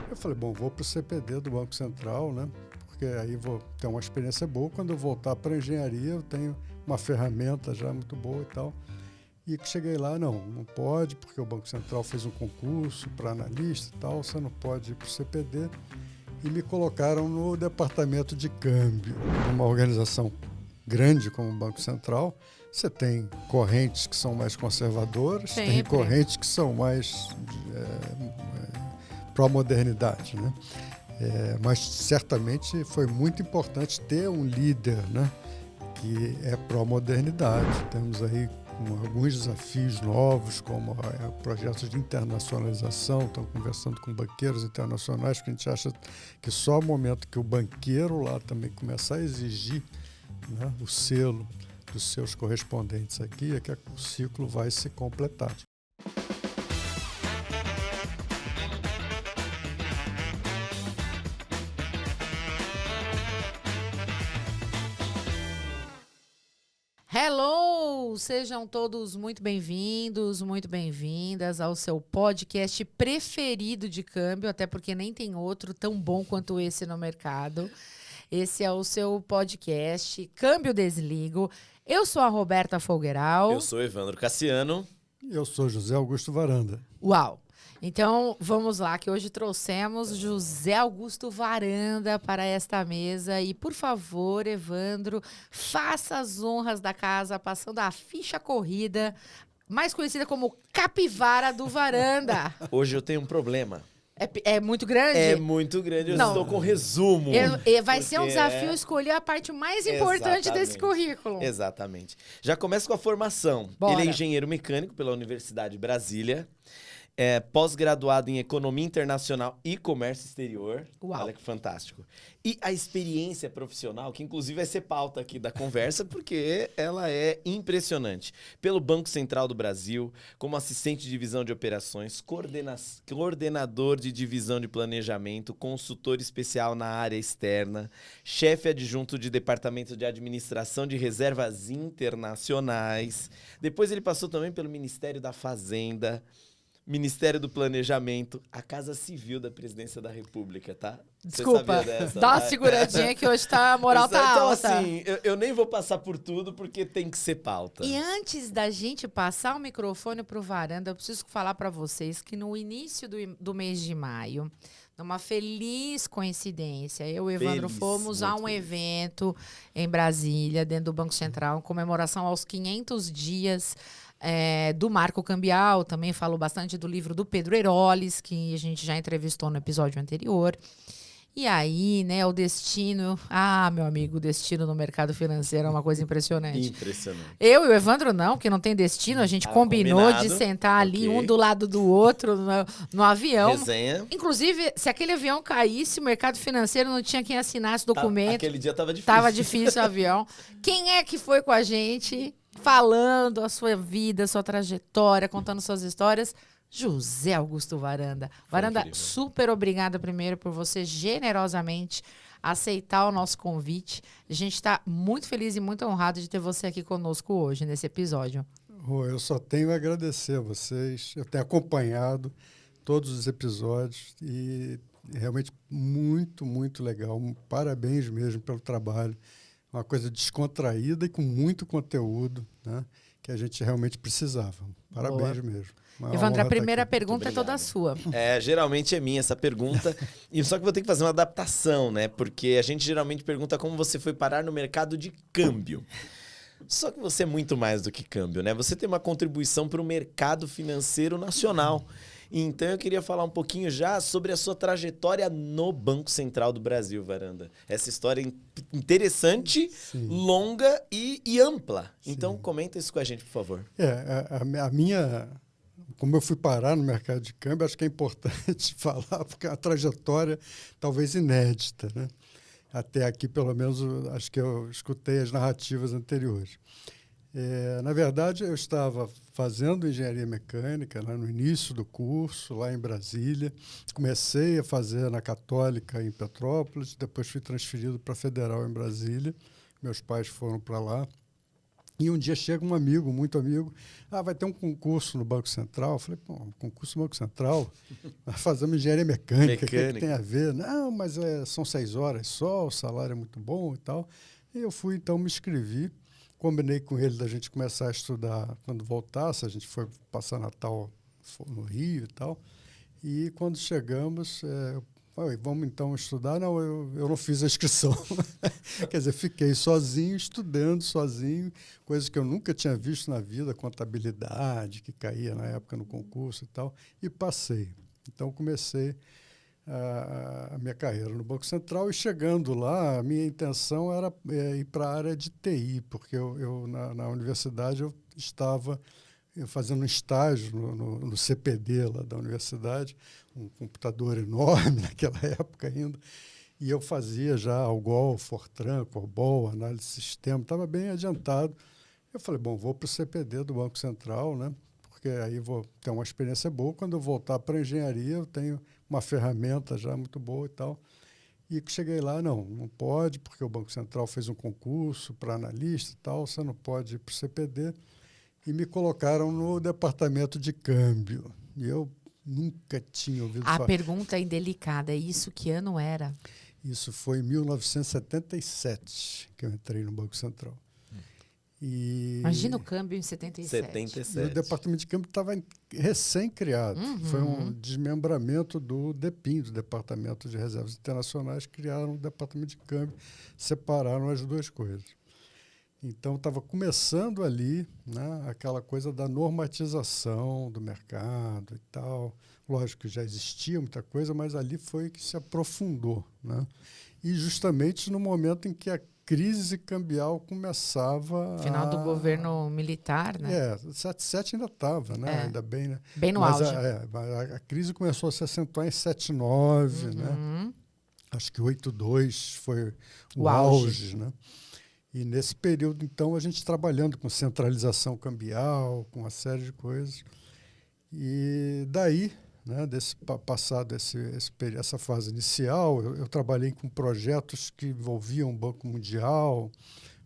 Eu falei, bom, vou para o CPD do Banco Central, né? Porque aí vou ter uma experiência boa. Quando eu voltar para a engenharia, eu tenho uma ferramenta já muito boa e tal. E cheguei lá, não pode, porque o Banco Central fez um concurso para analista e tal, você não pode ir para o CPD. E me colocaram no departamento de câmbio. Uma organização grande como o Banco Central, você tem correntes que são mais conservadoras, tem correntes que são mais pró-modernidade, né? Mas certamente foi muito importante ter um líder, né, que é pró-modernidade. Temos aí alguns desafios novos, como projetos de internacionalização. Estamos conversando com banqueiros internacionais, porque a gente acha que só o momento que o banqueiro lá também começar a exigir, né, o selo dos seus correspondentes aqui, é que o ciclo vai se completar. Hello! Sejam todos muito bem-vindos, muito bem-vindas ao seu podcast preferido de câmbio, até porque nem tem outro tão bom quanto esse no mercado. Esse é o seu podcast Câmbio Desligo. Eu sou a Roberta Folgueral. Eu sou o Evandro Cassiano. E eu sou José Augusto Varanda. Uau! Então, vamos lá, que hoje trouxemos José Augusto Varanda para esta mesa. E, por favor, Evandro, faça as honras da casa, passando a ficha corrida, mais conhecida como Capivara do Varanda. Hoje eu tenho um problema. É muito grande? É muito grande, eu estou com resumo. Vai ser um desafio escolher a parte mais importante desse currículo. Exatamente. Já começa com a formação. Bora. Ele é engenheiro mecânico pela Universidade de Brasília. Pós-graduado em Economia Internacional e Comércio Exterior. Uau. Olha que fantástico. E a experiência profissional, que inclusive vai ser pauta aqui da conversa, porque ela é impressionante. Pelo Banco Central do Brasil, como assistente de divisão de operações, coordenador de divisão de planejamento, consultor especial na área externa, chefe adjunto de departamento de administração de reservas internacionais. Depois ele passou também pelo Ministério da Fazenda, Ministério do Planejamento, a Casa Civil da Presidência da República, tá? Desculpa, dessa, dá uma seguradinha que hoje a moral tá então, alta. Assim, eu nem vou passar por tudo porque tem que ser pauta. E antes da gente passar o microfone pro Varanda, eu preciso falar para vocês que no início do mês de maio, numa feliz coincidência, eu e o Evandro fomos a um evento em Brasília, dentro do Banco Central, em comemoração aos 500 dias do Marco Cambial. Também falou bastante do livro do Pedro Heroles, que a gente já entrevistou no episódio anterior. E aí, né, o destino... Ah, meu amigo, o destino no mercado financeiro é uma coisa impressionante. Impressionante. Eu e o Evandro não, que não tem destino. A gente combinou combinado. de sentar ali, um do lado do outro, no avião. Resenha. Inclusive, se aquele avião caísse, o mercado financeiro não tinha quem assinasse documento. Aquele dia tava difícil. Tava difícil o avião. Quem é que foi com a gente, falando a sua vida, a sua trajetória, contando suas histórias? José Augusto Varanda. Varanda, super obrigada primeiro por você generosamente aceitar o nosso convite. A gente está muito feliz e muito honrado de ter você aqui conosco hoje, nesse episódio. Eu só tenho a agradecer a vocês. Eu tenho acompanhado todos os episódios e realmente muito, muito legal. Parabéns mesmo pelo trabalho. Uma coisa descontraída e com muito conteúdo, né, que a gente realmente precisava. Parabéns mesmo. Evandro, a primeira pergunta é toda sua. Geralmente é minha essa pergunta. E só que vou ter que fazer uma adaptação, né? Porque a gente geralmente pergunta como você foi parar no mercado de câmbio. Só que você é muito mais do que câmbio, né? Você tem uma contribuição para o mercado financeiro nacional. Então eu queria falar um pouquinho já sobre a sua trajetória no Banco Central do Brasil, Varanda. Essa história interessante, sim, longa e ampla. Sim. Então comenta isso com a gente, por favor. A minha... Como eu fui parar no mercado de câmbio, acho que é importante falar, porque é uma trajetória talvez inédita, né? Até aqui, pelo menos, acho que eu escutei as narrativas anteriores. Na verdade, eu estava fazendo engenharia mecânica lá no início do curso, lá em Brasília. Comecei a fazer na Católica, em Petrópolis, depois fui transferido para a Federal, em Brasília. Meus pais foram para lá. E um dia chega um amigo, muito amigo, vai ter um concurso no Banco Central. Eu falei, pô, um concurso no Banco Central? Nós fazemos engenharia mecânica, o que tem a ver? Não, mas são 6 horas só, o salário é muito bom e tal. E eu fui, então, me inscrevi, combinei com ele da gente começar a estudar quando voltasse, a gente foi passar Natal no Rio e tal. E quando chegamos, vamos então estudar? Não, eu não fiz a inscrição. Quer dizer, fiquei sozinho, estudando sozinho, coisas que eu nunca tinha visto na vida, contabilidade, que caía na época no concurso e tal, e passei. Então, comecei a minha carreira no Banco Central e chegando lá, a minha intenção era ir para a área de TI, porque na universidade eu estava fazendo um estágio no CPD lá da universidade, um computador enorme naquela época ainda, e eu fazia já Algol, Fortran, COBOL, análise de sistema, estava bem adiantado. Eu falei, bom, vou para o CPD do Banco Central, né? Porque aí vou ter uma experiência boa. Quando eu voltar para a engenharia, eu tenho uma ferramenta já muito boa e tal. E cheguei lá, não pode, porque o Banco Central fez um concurso para analista e tal, você não pode ir para o CPD. E me colocaram no departamento de câmbio. E eu nunca tinha ouvido falar. A pergunta é indelicada, isso que ano era? Isso foi em 1977 que eu entrei no Banco Central. Imagina o câmbio em 77. E o departamento de câmbio estava recém-criado. Foi um desmembramento do DEPIN, do Departamento de Reservas Internacionais, criaram o departamento de câmbio, separaram as duas coisas. Então, estava começando ali, né, aquela coisa da normatização do mercado e tal. Lógico que já existia muita coisa, mas ali foi que se aprofundou, né? E justamente no momento em que a crise cambial começava Final do governo militar, né? 77 ainda estava, né? Ainda bem, né? Bem no mas auge. A crise começou a se acentuar em 79, né? Acho que 82 foi o auge, né? E nesse período, então, a gente trabalhando com centralização cambial, com uma série de coisas. E daí, né, passado essa fase inicial, eu trabalhei com projetos que envolviam o Banco Mundial.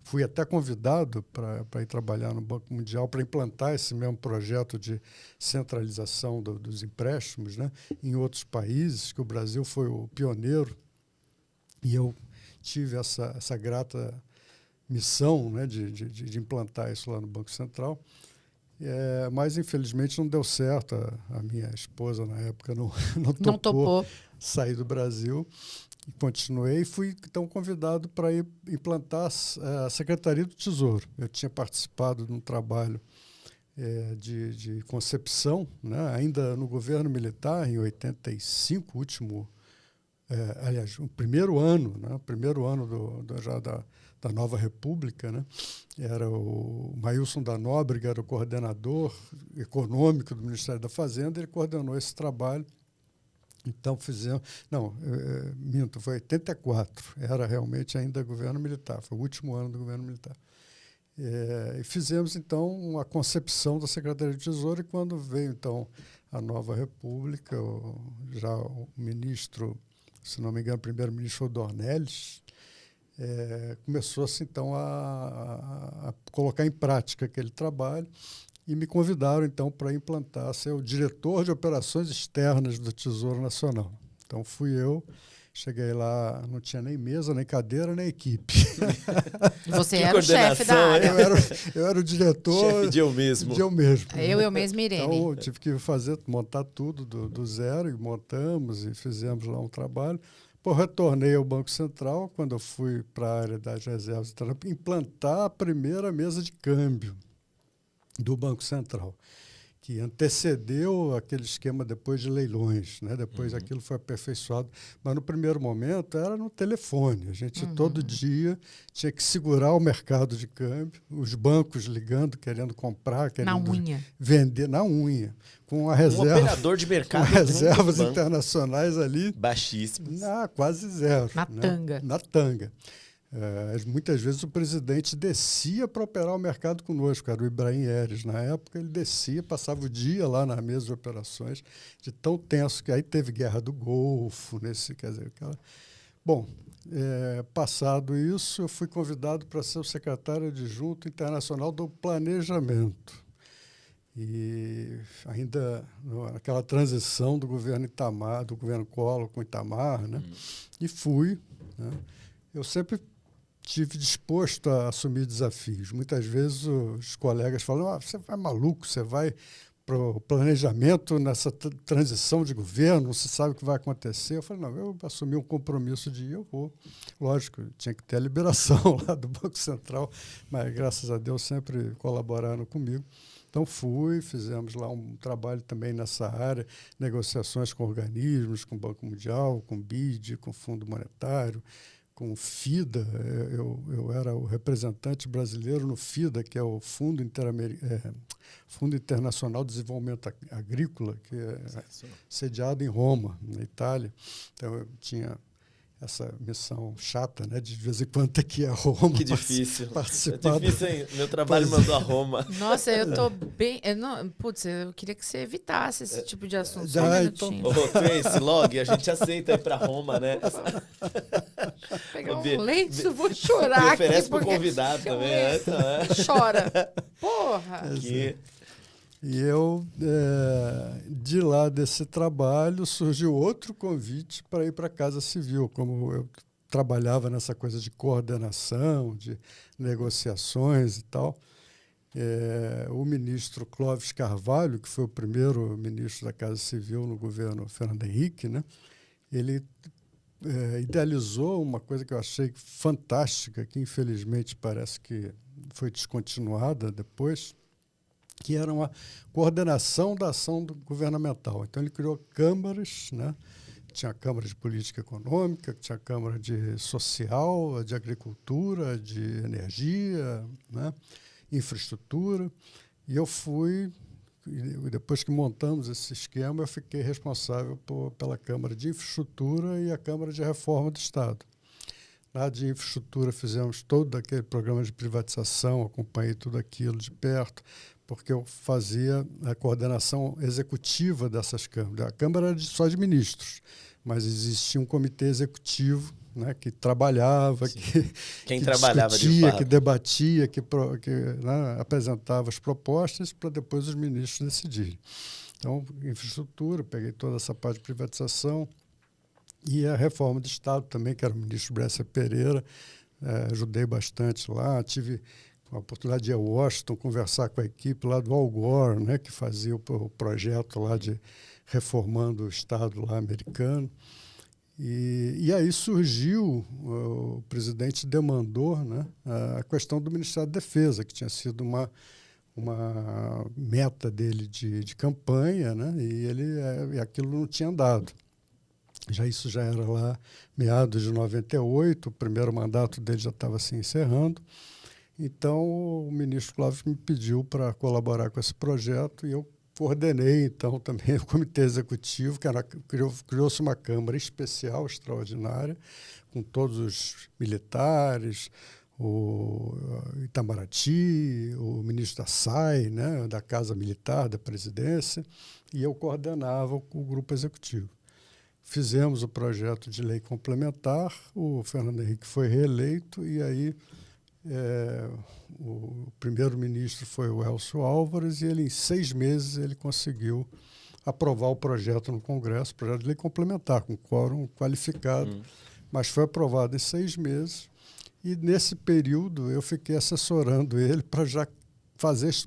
Fui até convidado para ir trabalhar no Banco Mundial para implantar esse mesmo projeto de centralização dos empréstimos, né, em outros países, que o Brasil foi o pioneiro. E eu tive essa grata missão, né, de implantar isso lá no Banco Central. Mas, infelizmente, não deu certo. A minha esposa, na época, não topou sair do Brasil. E continuei e fui, então, convidado para ir implantar a Secretaria do Tesouro. Eu tinha participado de um trabalho de concepção, né, ainda no governo militar, em 85, aliás, o primeiro ano, né, já da nova República, né? Era o Maílson da Nóbrega, era o coordenador econômico do Ministério da Fazenda, ele coordenou esse trabalho. Então fizemos... minto, foi 84, era realmente ainda governo militar, foi o último ano do governo militar. E fizemos, então, uma concepção da Secretaria de Tesouro, e quando veio, então, a nova República, já o ministro, se não me engano, o primeiro-ministro foi o Dornelles, começou-se, então, a colocar em prática aquele trabalho e me convidaram, então, para implantar, ser o diretor de operações externas do Tesouro Nacional. Então, fui eu, cheguei lá, não tinha nem mesa, nem cadeira, nem equipe. Você era o chefe da área. Eu era o diretor. Chefe de eu mesmo. Eu mesmo. Eu mesmo, Irene. Então, eu tive que montar tudo do zero, e montamos e fizemos lá um trabalho. Retornei ao Banco Central, quando eu fui para a área das reservas, implantar a primeira mesa de câmbio do Banco Central, que antecedeu aquele esquema depois de leilões, né? Depois aquilo foi aperfeiçoado. Mas no primeiro momento era no telefone. A gente todo dia tinha que segurar o mercado de câmbio, os bancos ligando, querendo comprar, querendo vender na unha. Com a reserva, um operador de mercado, com reservas internacionais ali baixíssimas, quase zero, tanga. Na tanga. Muitas vezes o presidente descia para operar o mercado conosco, era o Ibrahim Eres. Na época ele descia, passava o dia lá na mesa de operações, de tão tenso que aí teve Guerra do Golfo, quer dizer, Bom, passado isso, eu fui convidado para ser o secretário adjunto internacional do planejamento. E ainda naquela transição do governo Itamar, do governo Collor com Itamar, né? E fui. Né? Eu sempre estive disposto a assumir desafios. Muitas vezes os colegas falam, você vai maluco, você vai para o planejamento nessa transição de governo, não se sabe o que vai acontecer. Eu falei, não, eu assumi um compromisso de ir, eu vou. Lógico, tinha que ter a liberação lá do Banco Central, mas graças a Deus sempre colaboraram comigo. Então fui, fizemos lá um trabalho também nessa área, negociações com organismos, com o Banco Mundial, com o BID, com o Fundo Monetário, com o FIDA. Eu era o representante brasileiro no FIDA, que é o Fundo Internacional de Desenvolvimento Agrícola, que é sediado em Roma, na Itália. Então eu tinha essa missão chata, né? De vez em quando ter que ir a Roma. Que difícil. Participar. É difícil, hein? Meu trabalho mandou a Roma. Nossa, eu tô bem... eu queria que você evitasse esse tipo de assunto. Só um minutinho. Ô, Tracy, log, a gente aceita ir pra Roma, né? Pegar um lenço, vou chorar aqui. Oferece pro convidado também. Né? Chora. Porra! Aqui. E eu, de lá desse trabalho, surgiu outro convite para ir para a Casa Civil. Como eu trabalhava nessa coisa de coordenação, de negociações e tal, o ministro Clóvis Carvalho, que foi o primeiro ministro da Casa Civil no governo Fernando Henrique, né, ele idealizou uma coisa que eu achei fantástica, que infelizmente parece que foi descontinuada depois, que era uma coordenação da ação governamental. Então, ele criou câmaras, né? Tinha a Câmara de Política Econômica, tinha a Câmara de Social, de Agricultura, de Energia, né? Infraestrutura. E eu fui, depois que montamos esse esquema, eu fiquei responsável pela Câmara de Infraestrutura e a Câmara de Reforma do Estado. Lá de infraestrutura fizemos todo aquele programa de privatização, acompanhei tudo aquilo de perto, porque eu fazia a coordenação executiva dessas câmaras. A Câmara era só de ministros, mas existia um comitê executivo, né, que trabalhava, que trabalhava discutia, de fato, que debatia, que né, apresentava as propostas para depois os ministros decidirem. Então, infraestrutura, peguei toda essa parte de privatização, e a reforma do Estado também, que era o ministro Brescia Pereira, ajudei bastante lá. Tive a oportunidade de ir a Washington conversar com a equipe lá do Al Gore, né, que fazia o projeto lá de reformando o Estado lá americano. E aí surgiu, o presidente demandou, né, a questão do Ministério da Defesa, que tinha sido uma meta dele de campanha, né, e aquilo não tinha andado. Isso já era lá meados de 98, o primeiro mandato dele já estava se encerrando. Então, o ministro Clóvis me pediu para colaborar com esse projeto e eu coordenei, então, também o comitê executivo, que criou-se uma Câmara especial, extraordinária, com todos os militares, o Itamaraty, o ministro da SAI, né, da Casa Militar, da Presidência, e eu coordenava o grupo executivo. Fizemos o projeto de lei complementar, o Fernando Henrique foi reeleito e aí o primeiro-ministro foi o Elcio Álvares e ele, em 6 meses, ele conseguiu aprovar o projeto no Congresso, projeto de lei complementar, com quórum qualificado, mas foi aprovado em 6 meses e, nesse período, eu fiquei assessorando ele para já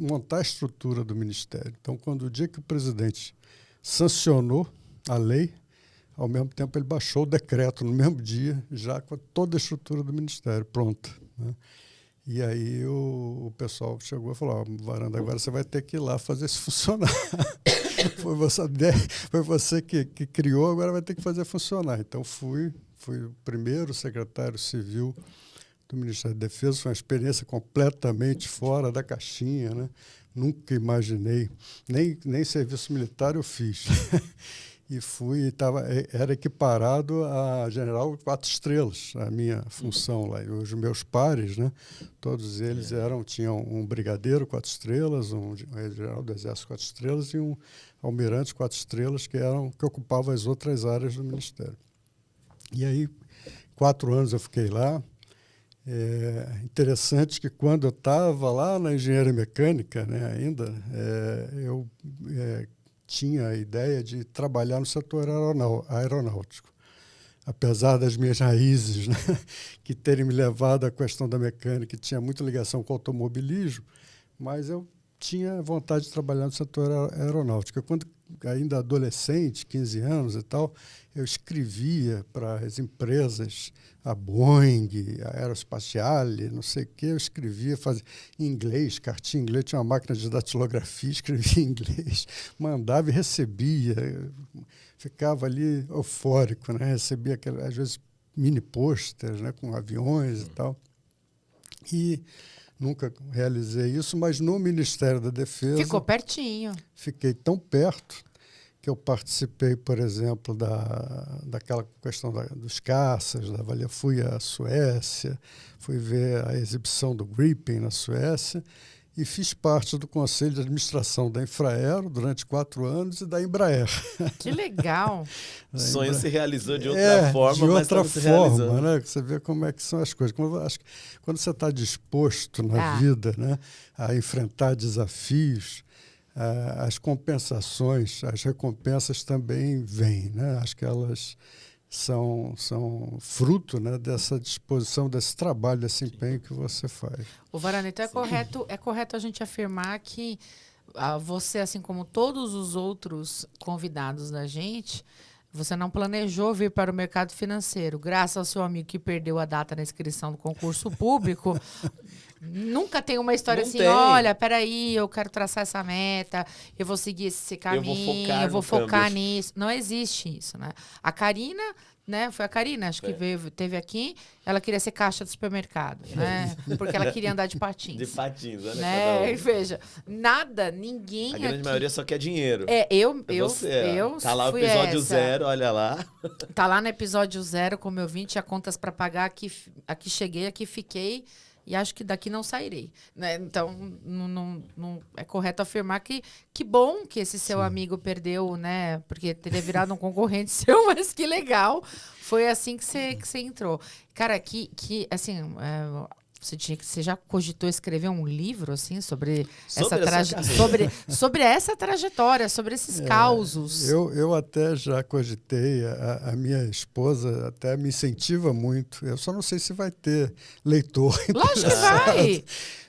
montar a estrutura do Ministério. Então, quando o dia que o presidente sancionou a lei, ao mesmo tempo ele baixou o decreto no mesmo dia, já com toda a estrutura do Ministério pronta, né? E aí o pessoal chegou e falou, Varanda, agora você vai ter que ir lá fazer isso funcionar. Foi você que criou, agora vai ter que fazer funcionar. Então fui o primeiro secretário civil do Ministério da Defesa, foi uma experiência completamente fora da caixinha, né? Nunca imaginei, nem serviço militar eu fiz. E era equiparado a general 4 estrelas, a minha função lá. E os meus pares, né, todos eles tinham um brigadeiro 4 estrelas, um general do Exército 4 estrelas e um almirante 4 estrelas, que ocupavam as outras áreas do Ministério. E aí 4 anos eu fiquei lá. Interessante que quando eu estava lá na engenharia mecânica, né, ainda, eu tinha a ideia de trabalhar no setor aeronáutico. Apesar das minhas raízes, né, que terem me levado à questão da mecânica, que tinha muita ligação com o automobilismo, mas eu tinha vontade de trabalhar no setor aeronáutico. Quando ainda adolescente, 15 anos e tal, eu escrevia para as empresas, a Boeing, a Aerospatiale, não sei o quê, eu escrevia, fazia em inglês, cartinha em inglês, tinha uma máquina de datilografia, escrevia em inglês, mandava e recebia, ficava ali eufórico, né? Recebia, às vezes, mini posters, né, com aviões e tal. E nunca realizei isso, mas no Ministério da Defesa... Ficou pertinho. Fiquei tão perto que eu participei, por exemplo, daquela questão dos caças, fui à Suécia, fui ver a exibição do Gripen na Suécia e fiz parte do Conselho de Administração da Infraero durante 4 anos e da Embraer. Que legal! O sonho se realizou de outra forma, mas estava se realizando. Né? Você vê como é que são as coisas. Acho que quando você está disposto na vida, né, a enfrentar desafios, as compensações, as recompensas também vêm, né? Acho que elas são fruto, né, dessa disposição, desse trabalho, desse empenho que você faz. O Varanda, então é correto a gente afirmar que você, assim como todos os outros convidados da gente, você não planejou vir para o mercado financeiro. Graças ao seu amigo que perdeu a data na inscrição do concurso público, nunca tem uma história não assim, tem. Olha, peraí, eu quero traçar essa meta, eu vou seguir esse caminho, eu vou focar nisso. Não existe isso, né? A Karina, né? Foi a Karina, acho que teve aqui, ela queria ser caixa do supermercado, né? Porque ela queria andar de patins. De patins, olha, né? E veja, ninguém a grande aqui... maioria só quer dinheiro. Eu tá lá o episódio 0, olha lá. Tá lá no episódio 0, como eu vim, tinha contas para pagar, aqui cheguei, aqui fiquei, e acho que daqui não sairei. Né? Então, não é correto afirmar que bom que esse seu amigo perdeu, né? Porque teria virado um concorrente seu, mas que legal. Foi assim que você entrou. Cara, assim... Você já cogitou escrever um livro assim sobre essa trajetória, sobre esses causos? Eu até já cogitei, a minha esposa até me incentiva muito. Eu só não sei se vai ter leitor. Lógico que vai!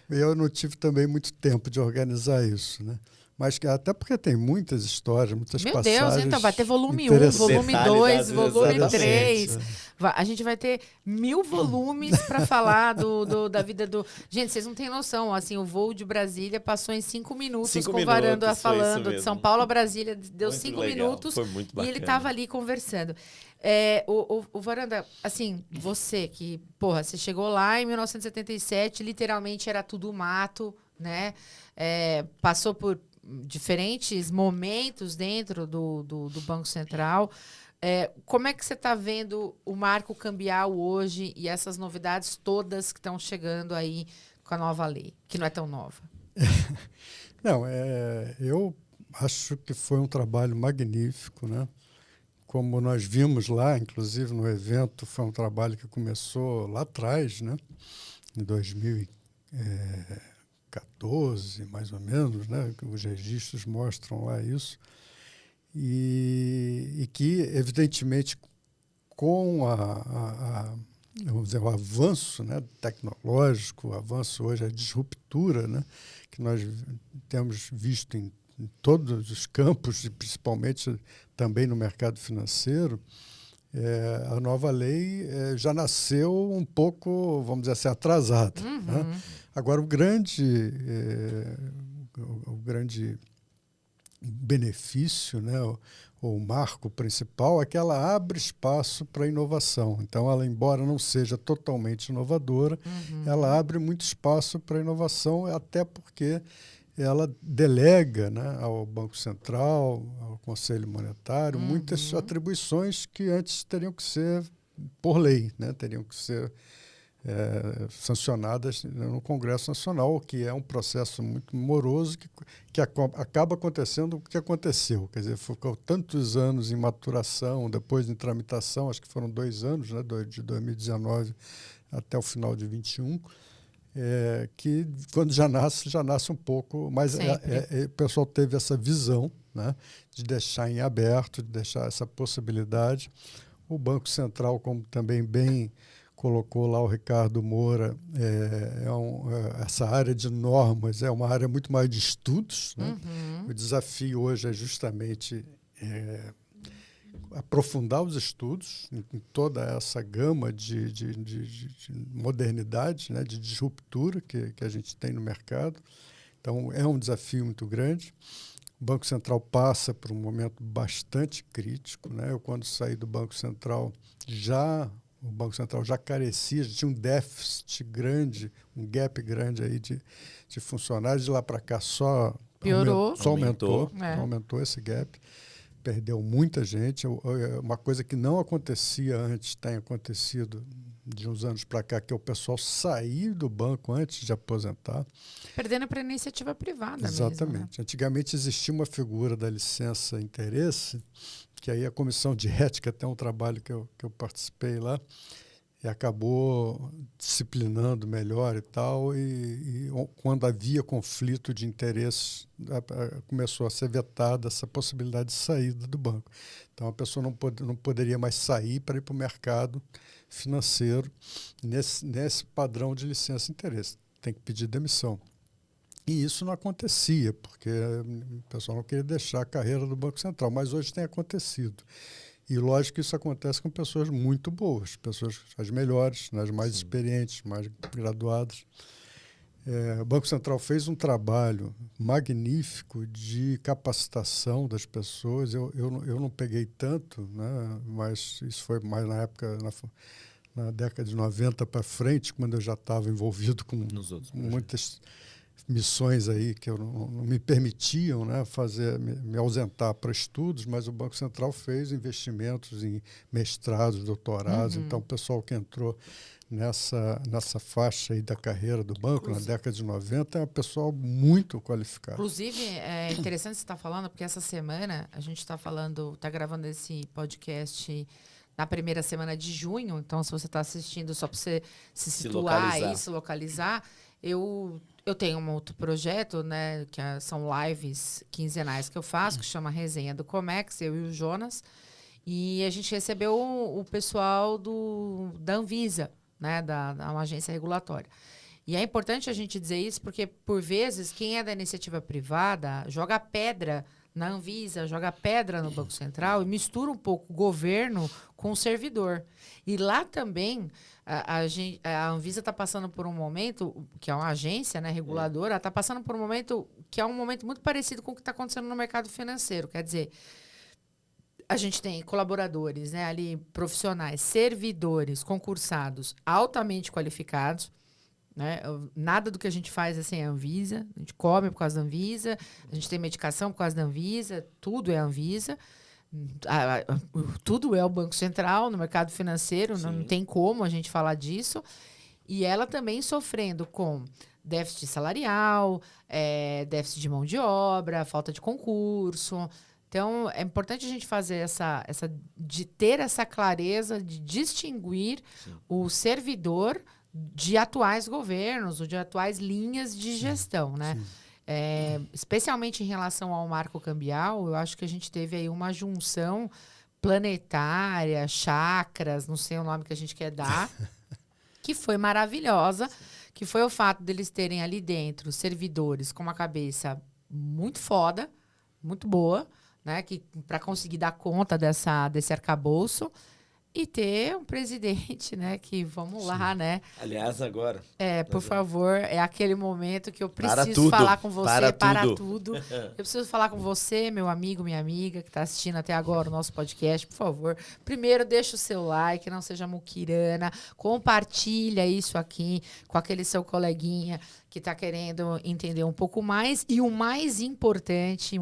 Eu não tive também muito tempo de organizar isso, né? Mas até porque tem muitas histórias, muitas passagens. Meu Deus, então vai ter volume 1, volume 2, volume 3. A gente vai ter 1000 volumes para falar da vida do... Gente, vocês não têm noção. Assim, o voo de Brasília passou em 5 minutos com o Varanda falando. De São Paulo a Brasília, deu muito 5 minutos. Foi muito bacana. E ele estava ali conversando. O Varanda, assim, você que... Porra, você chegou lá em 1977, literalmente era tudo mato, né? Passou por diferentes momentos dentro do Banco Central. Como é que você está vendo o marco cambial hoje e essas novidades todas que estão chegando aí com a nova lei, que não é tão nova? Não, eu acho que foi um trabalho magnífico, né? Como nós vimos lá, inclusive no evento, foi um trabalho que começou lá atrás, né? Em 2014, mais ou menos, né? Os registros mostram lá isso. E que, evidentemente, com vamos dizer, o avanço, né, tecnológico, o avanço hoje, a disruptura, né, que nós temos visto em todos os campos, e principalmente também no mercado financeiro, a nova lei já nasceu um pouco, vamos dizer assim, atrasada. Uhum. Né? Agora, o grande benefício, né, o marco principal é que ela abre espaço para a inovação. Então, ela, embora não seja totalmente inovadora, ela abre muito espaço para a inovação, até porque ela delega, né, ao Banco Central, ao Conselho Monetário, muitas atribuições que antes teriam que ser por lei, né, teriam que ser sancionadas no Congresso Nacional, que é um processo muito moroso que acaba acontecendo o que aconteceu. Quer dizer, ficou tantos anos em maturação, depois em tramitação, acho que foram 2 anos, né, de 2019 até o final de 21, que quando já nasce um pouco, mas o pessoal teve essa visão, né, de deixar em aberto, de deixar essa possibilidade. O Banco Central, como também bem colocou lá o Ricardo Moura, essa área de normas é uma área muito mais de estudos, né? O desafio hoje é justamente aprofundar os estudos em toda essa gama de modernidade, né? De disruptura que a gente tem no mercado. Então, é um desafio muito grande. O Banco Central passa por um momento bastante crítico, né? Eu, quando saí do Banco Central, o Banco Central já carecia, já tinha um déficit grande, um gap grande aí de funcionários. De lá para cá só piorou, aumentou esse gap, perdeu muita gente. Uma coisa que não acontecia antes tem acontecido de uns anos para cá, que é o pessoal sair do banco antes de aposentar. Perdendo para a iniciativa privada. Exatamente. Mesmo, né? Antigamente existia uma figura da licença-interesse, que aí a comissão de ética, até um trabalho que eu participei lá, e acabou disciplinando melhor e tal, e quando havia conflito de interesses, começou a ser vetada essa possibilidade de saída do banco. Então, a pessoa não poderia mais sair para ir para o mercado financeiro nesse padrão de licença-interesse. Tem que pedir demissão. E isso não acontecia, porque o pessoal não queria deixar a carreira do Banco Central, mas hoje tem acontecido. E lógico que isso acontece com pessoas muito boas, pessoas as melhores, as mais experientes, mais graduadas. O Banco Central fez um trabalho magnífico de capacitação das pessoas. Eu não peguei tanto, né, mas isso foi mais na época, na década de 90 para frente, quando eu já estava envolvido com muitas missões aí que eu não me permitiam, né, me ausentar para estudos, mas o Banco Central fez investimentos em mestrados, doutorados. Então, o pessoal que entrou nessa faixa aí da carreira do banco, na década de 90, é um pessoal muito qualificado. Inclusive, é interessante você estar falando, porque essa semana a gente está gravando esse podcast na primeira semana de junho. Então, se você está assistindo, só para você se situar e se localizar, eu tenho um outro projeto, né, que são lives quinzenais que eu faço, que chama Resenha do Comex, eu e o Jonas. E a gente recebeu o pessoal da Anvisa, né, uma agência regulatória. E é importante a gente dizer isso porque, por vezes, quem é da iniciativa privada joga pedra na Anvisa, joga pedra no Banco Central e mistura um pouco o governo com o servidor. E lá também, a Anvisa está passando por um momento, que é uma agência, né, reguladora, está passando por um momento que é um momento muito parecido com o que está acontecendo no mercado financeiro. Quer dizer, a gente tem colaboradores, né, ali, profissionais, servidores, concursados, altamente qualificados, né? Nada do que a gente faz é sem a Anvisa. A gente come por causa da Anvisa, a gente tem medicação por causa da Anvisa, tudo é a Anvisa. Tudo é o Banco Central no mercado financeiro, não tem como a gente falar disso. E ela também sofrendo com déficit salarial, déficit de mão de obra, falta de concurso. Então, é importante a gente fazer de ter essa clareza de distinguir o servidor de atuais governos, ou de atuais linhas de gestão, né? Especialmente em relação ao marco cambial, eu acho que a gente teve aí uma junção planetária, chakras, não sei o nome que a gente quer dar, que foi maravilhosa, que foi o fato deles terem ali dentro servidores com uma cabeça muito foda, muito boa, né, que para conseguir dar conta desse arcabouço, e ter um presidente, né, que vamos lá, né? Aliás, agora. Por favor, é aquele momento que eu preciso falar com você, para tudo. Eu preciso falar com você, meu amigo, minha amiga, que está assistindo até agora o nosso podcast, por favor. Primeiro, deixa o seu like, não seja muquirana, compartilha isso aqui com aquele seu coleguinha que está querendo entender um pouco mais. E o mais importante,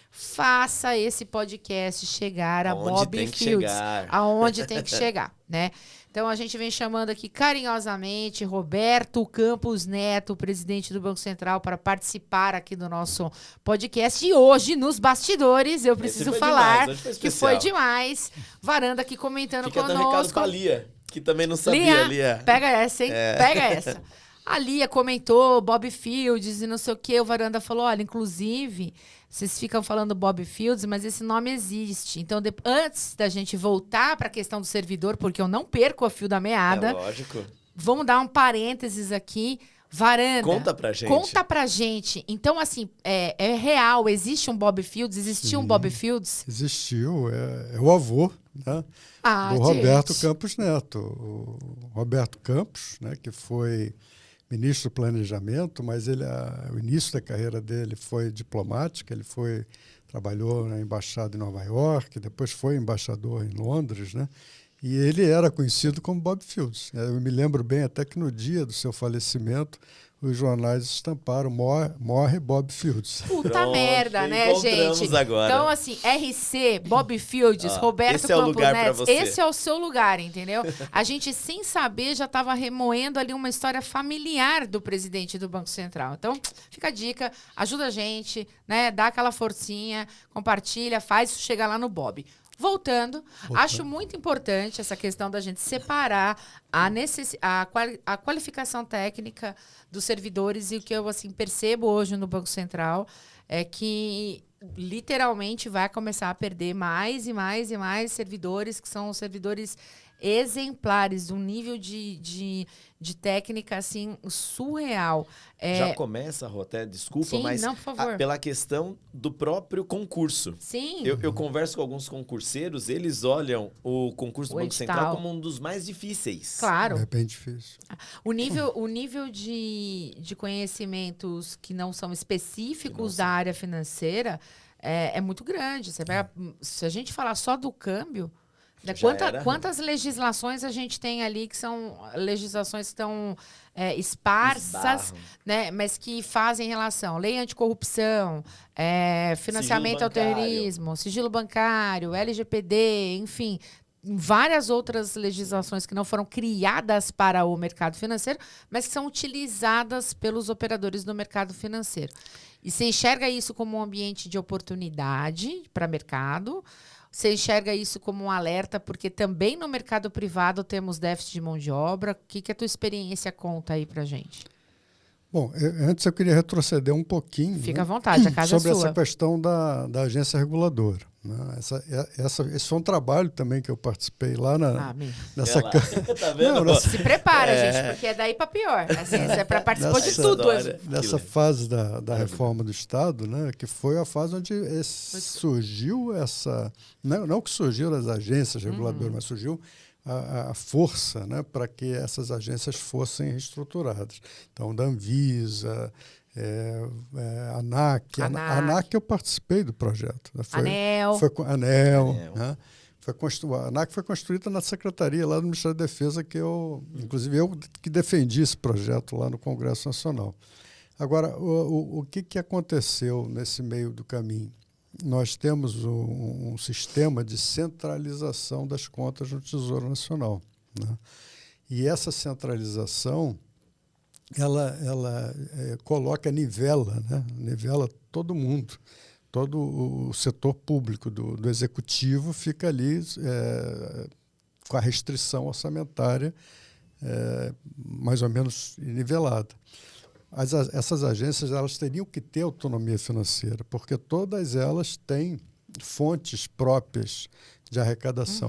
faça esse podcast chegar a Bob Fields, aonde tem que chegar, né? Então, a gente vem chamando aqui carinhosamente Roberto Campos Neto, presidente do Banco Central, para participar aqui do nosso podcast. E hoje, nos bastidores, eu preciso falar que foi demais. Varanda aqui comentando Fica conosco. Fica dando recado pra Lia, que também não sabia, Lia. Pega essa, hein? Pega essa. A Lia comentou Bob Fields e não sei o quê. O Varanda falou, olha, inclusive, vocês ficam falando Bob Fields, mas esse nome existe. Então, antes da gente voltar para a questão do servidor, porque eu não perco o fio da meada. É lógico. Vamos dar um parênteses aqui. Varanda, conta pra gente. Conta pra gente. Então, assim, é real, existe um Bob Fields? Existiu um Bob Fields? Existiu, é o avô, né? Do Roberto Campos Neto. O Roberto Campos, né, que foi ministro do Planejamento, mas o início da carreira dele foi diplomática, ele trabalhou na embaixada em Nova York, depois foi embaixador em Londres, né? E ele era conhecido como Bob Fields. Eu me lembro bem até que no dia do seu falecimento, os jornais estamparam morre Bob Fields. Puta merda, né, gente? Agora. Então, assim, RC, Bob Fields, Roberto Campos Neto, esse é o seu lugar, entendeu? A gente, sem saber, já estava remoendo ali uma história familiar do presidente do Banco Central. Então, fica a dica, ajuda a gente, né? Dá aquela forcinha, compartilha, faz isso chegar lá no Bob. Voltando, acho muito importante essa questão da gente separar a qualificação técnica dos servidores, e o que eu assim, percebo hoje no Banco Central é que literalmente vai começar a perder mais e mais e mais servidores, que são servidores exemplares, um nível de técnica assim surreal. Já começa, Roté, desculpa, sim, mas não, por favor. Pela questão do próprio concurso. Sim. Eu converso com alguns concurseiros, eles olham o concurso do Banco Central como um dos mais difíceis. Claro. É bem difícil. O nível de conhecimentos que não são específicos da área financeira é muito grande. Você pega, se a gente falar só do câmbio, né, quantas legislações a gente tem ali que são legislações que estão esparsas, né, mas que fazem relação. Lei anticorrupção, financiamento ao terrorismo, sigilo bancário, LGPD, enfim, várias outras legislações que não foram criadas para o mercado financeiro, mas que são utilizadas pelos operadores do mercado financeiro. E você enxerga isso como um ambiente de oportunidade para mercado? Você enxerga isso como um alerta, porque também no mercado privado temos déficit de mão de obra? O que a tua experiência conta aí para a gente? Bom, antes eu queria retroceder um pouquinho. Fica à vontade, a casa sobre é sua. Essa questão da agência reguladora. Né? Esse foi um trabalho também que eu participei lá nessa câmara. Tá vendo? Se prepara, gente, porque é daí para pior. Assim, você participou de tudo. Nessa fase da reforma do Estado, né, que foi a fase onde surgiu essa... Não que surgiu as agências reguladoras, mas surgiu a força, né, para que essas agências fossem reestruturadas. Então, da Anvisa, ANAC. A ANAC eu participei do projeto. Né? ANEEL. Né? A ANAC foi construída na secretaria lá do Ministério da Defesa, inclusive eu que defendi esse projeto lá no Congresso Nacional. Agora, o que aconteceu nesse meio do caminho? Nós temos um sistema de centralização das contas no Tesouro Nacional. Né? E essa centralização, ela nivela todo mundo. Todo o setor público do executivo fica ali com a restrição orçamentária mais ou menos nivelada. Essas agências elas teriam que ter autonomia financeira, porque todas elas têm fontes próprias de arrecadação.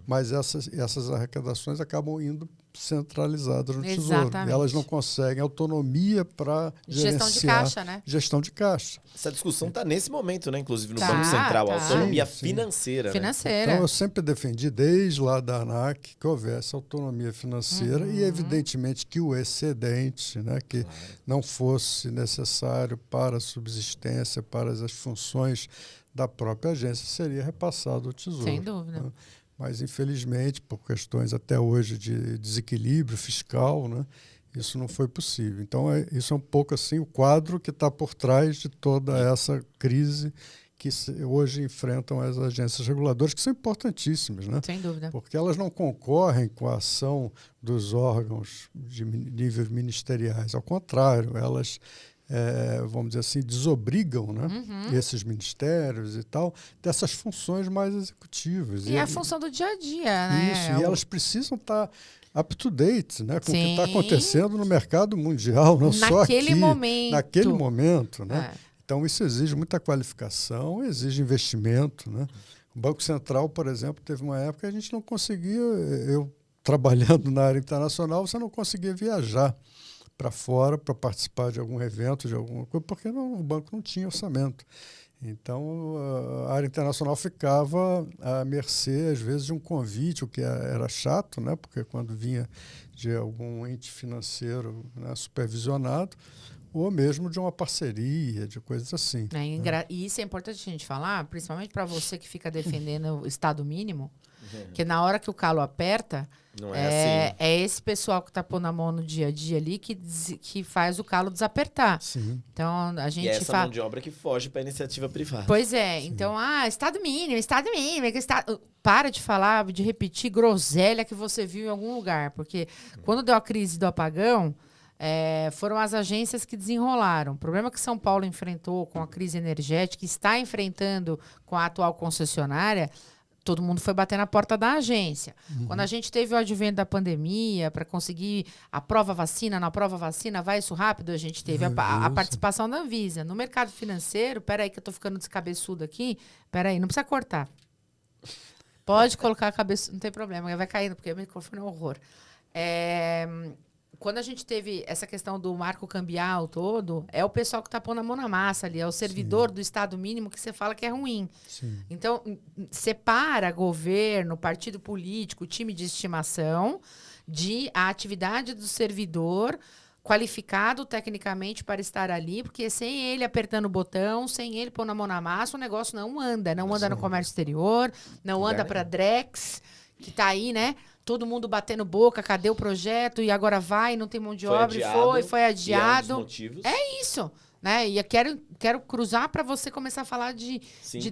Mas essas arrecadações acabam indo centralizadas no Tesouro. E elas não conseguem autonomia para gerenciar. Gestão de caixa, né? Gestão de caixa. Essa discussão está nesse momento, né? Inclusive no Banco Central, a autonomia financeira. Né? Então, eu sempre defendi, desde lá da ANAC, que houvesse autonomia financeira e, evidentemente, que o excedente, né, que não fosse necessário para a subsistência, para as funções da própria agência, seria repassado ao Tesouro. Sem dúvida. Né? Mas, infelizmente, por questões até hoje de desequilíbrio fiscal, né, isso não foi possível. Então, isso é um pouco assim o quadro que está por trás de toda essa crise que hoje enfrentam as agências reguladoras, que são importantíssimas, né? Sem dúvida. Porque elas não concorrem com a ação dos órgãos de níveis ministeriais. Ao contrário, elas, vamos dizer assim, desobrigam, né, esses ministérios e tal dessas funções mais executivas. E a função do dia a dia, né? Isso, e elas precisam estar up-to-date, né, com o que Sim. está acontecendo no mercado mundial, não só aqui. Naquele momento, né? Então, isso exige muita qualificação, exige investimento, né? O Banco Central, por exemplo, teve uma época que a gente não conseguia, eu trabalhando na área internacional, você não conseguia viajar para fora para participar de algum evento, de alguma coisa, porque o banco não tinha orçamento. Então, a área internacional ficava à mercê, às vezes, de um convite, o que era chato, né? Porque quando vinha de algum ente financeiro, né, supervisionado, ou mesmo de uma parceria, de coisas assim. E isso é importante a gente falar, principalmente para você que fica defendendo o Estado mínimo, que na hora que o calo aperta, não é assim. É esse pessoal que está pondo a mão no dia a dia ali que faz o calo desapertar. Sim. Então, a gente e essa mão de obra que foge para a iniciativa privada. Pois é. Sim. Então, Estado mínimo. Para de falar, de repetir groselha que você viu em algum lugar. Porque quando deu a crise do apagão, foram as agências que desenrolaram. O problema que São Paulo enfrentou com a crise energética, está enfrentando com a atual concessionária, todo mundo foi bater na porta da agência. Quando a gente teve o advento da pandemia, para conseguir aprova vacina, não aprova vacina, vai isso rápido, a gente teve a participação da Anvisa. No mercado financeiro, peraí que eu estou ficando descabeçudo aqui, peraí, não precisa cortar. Pode colocar a cabeça, não tem problema, vai caindo, porque o microfone é um horror. Quando a gente teve essa questão do marco cambial todo, é o pessoal que está pondo a mão na massa ali, é o servidor do Estado mínimo que você fala que é ruim. Sim. Então, separa governo, partido político, time de estimação, de a atividade do servidor qualificado tecnicamente para estar ali, porque sem ele apertando o botão, sem ele pondo a mão na massa, o negócio não anda. Não anda no comércio exterior, não anda para a Drex, que está aí, né? Todo mundo batendo boca, cadê o projeto? E agora vai, não tem mão de obra, foi adiado. E é um dos motivos. É isso, né? E eu quero cruzar para você começar a falar de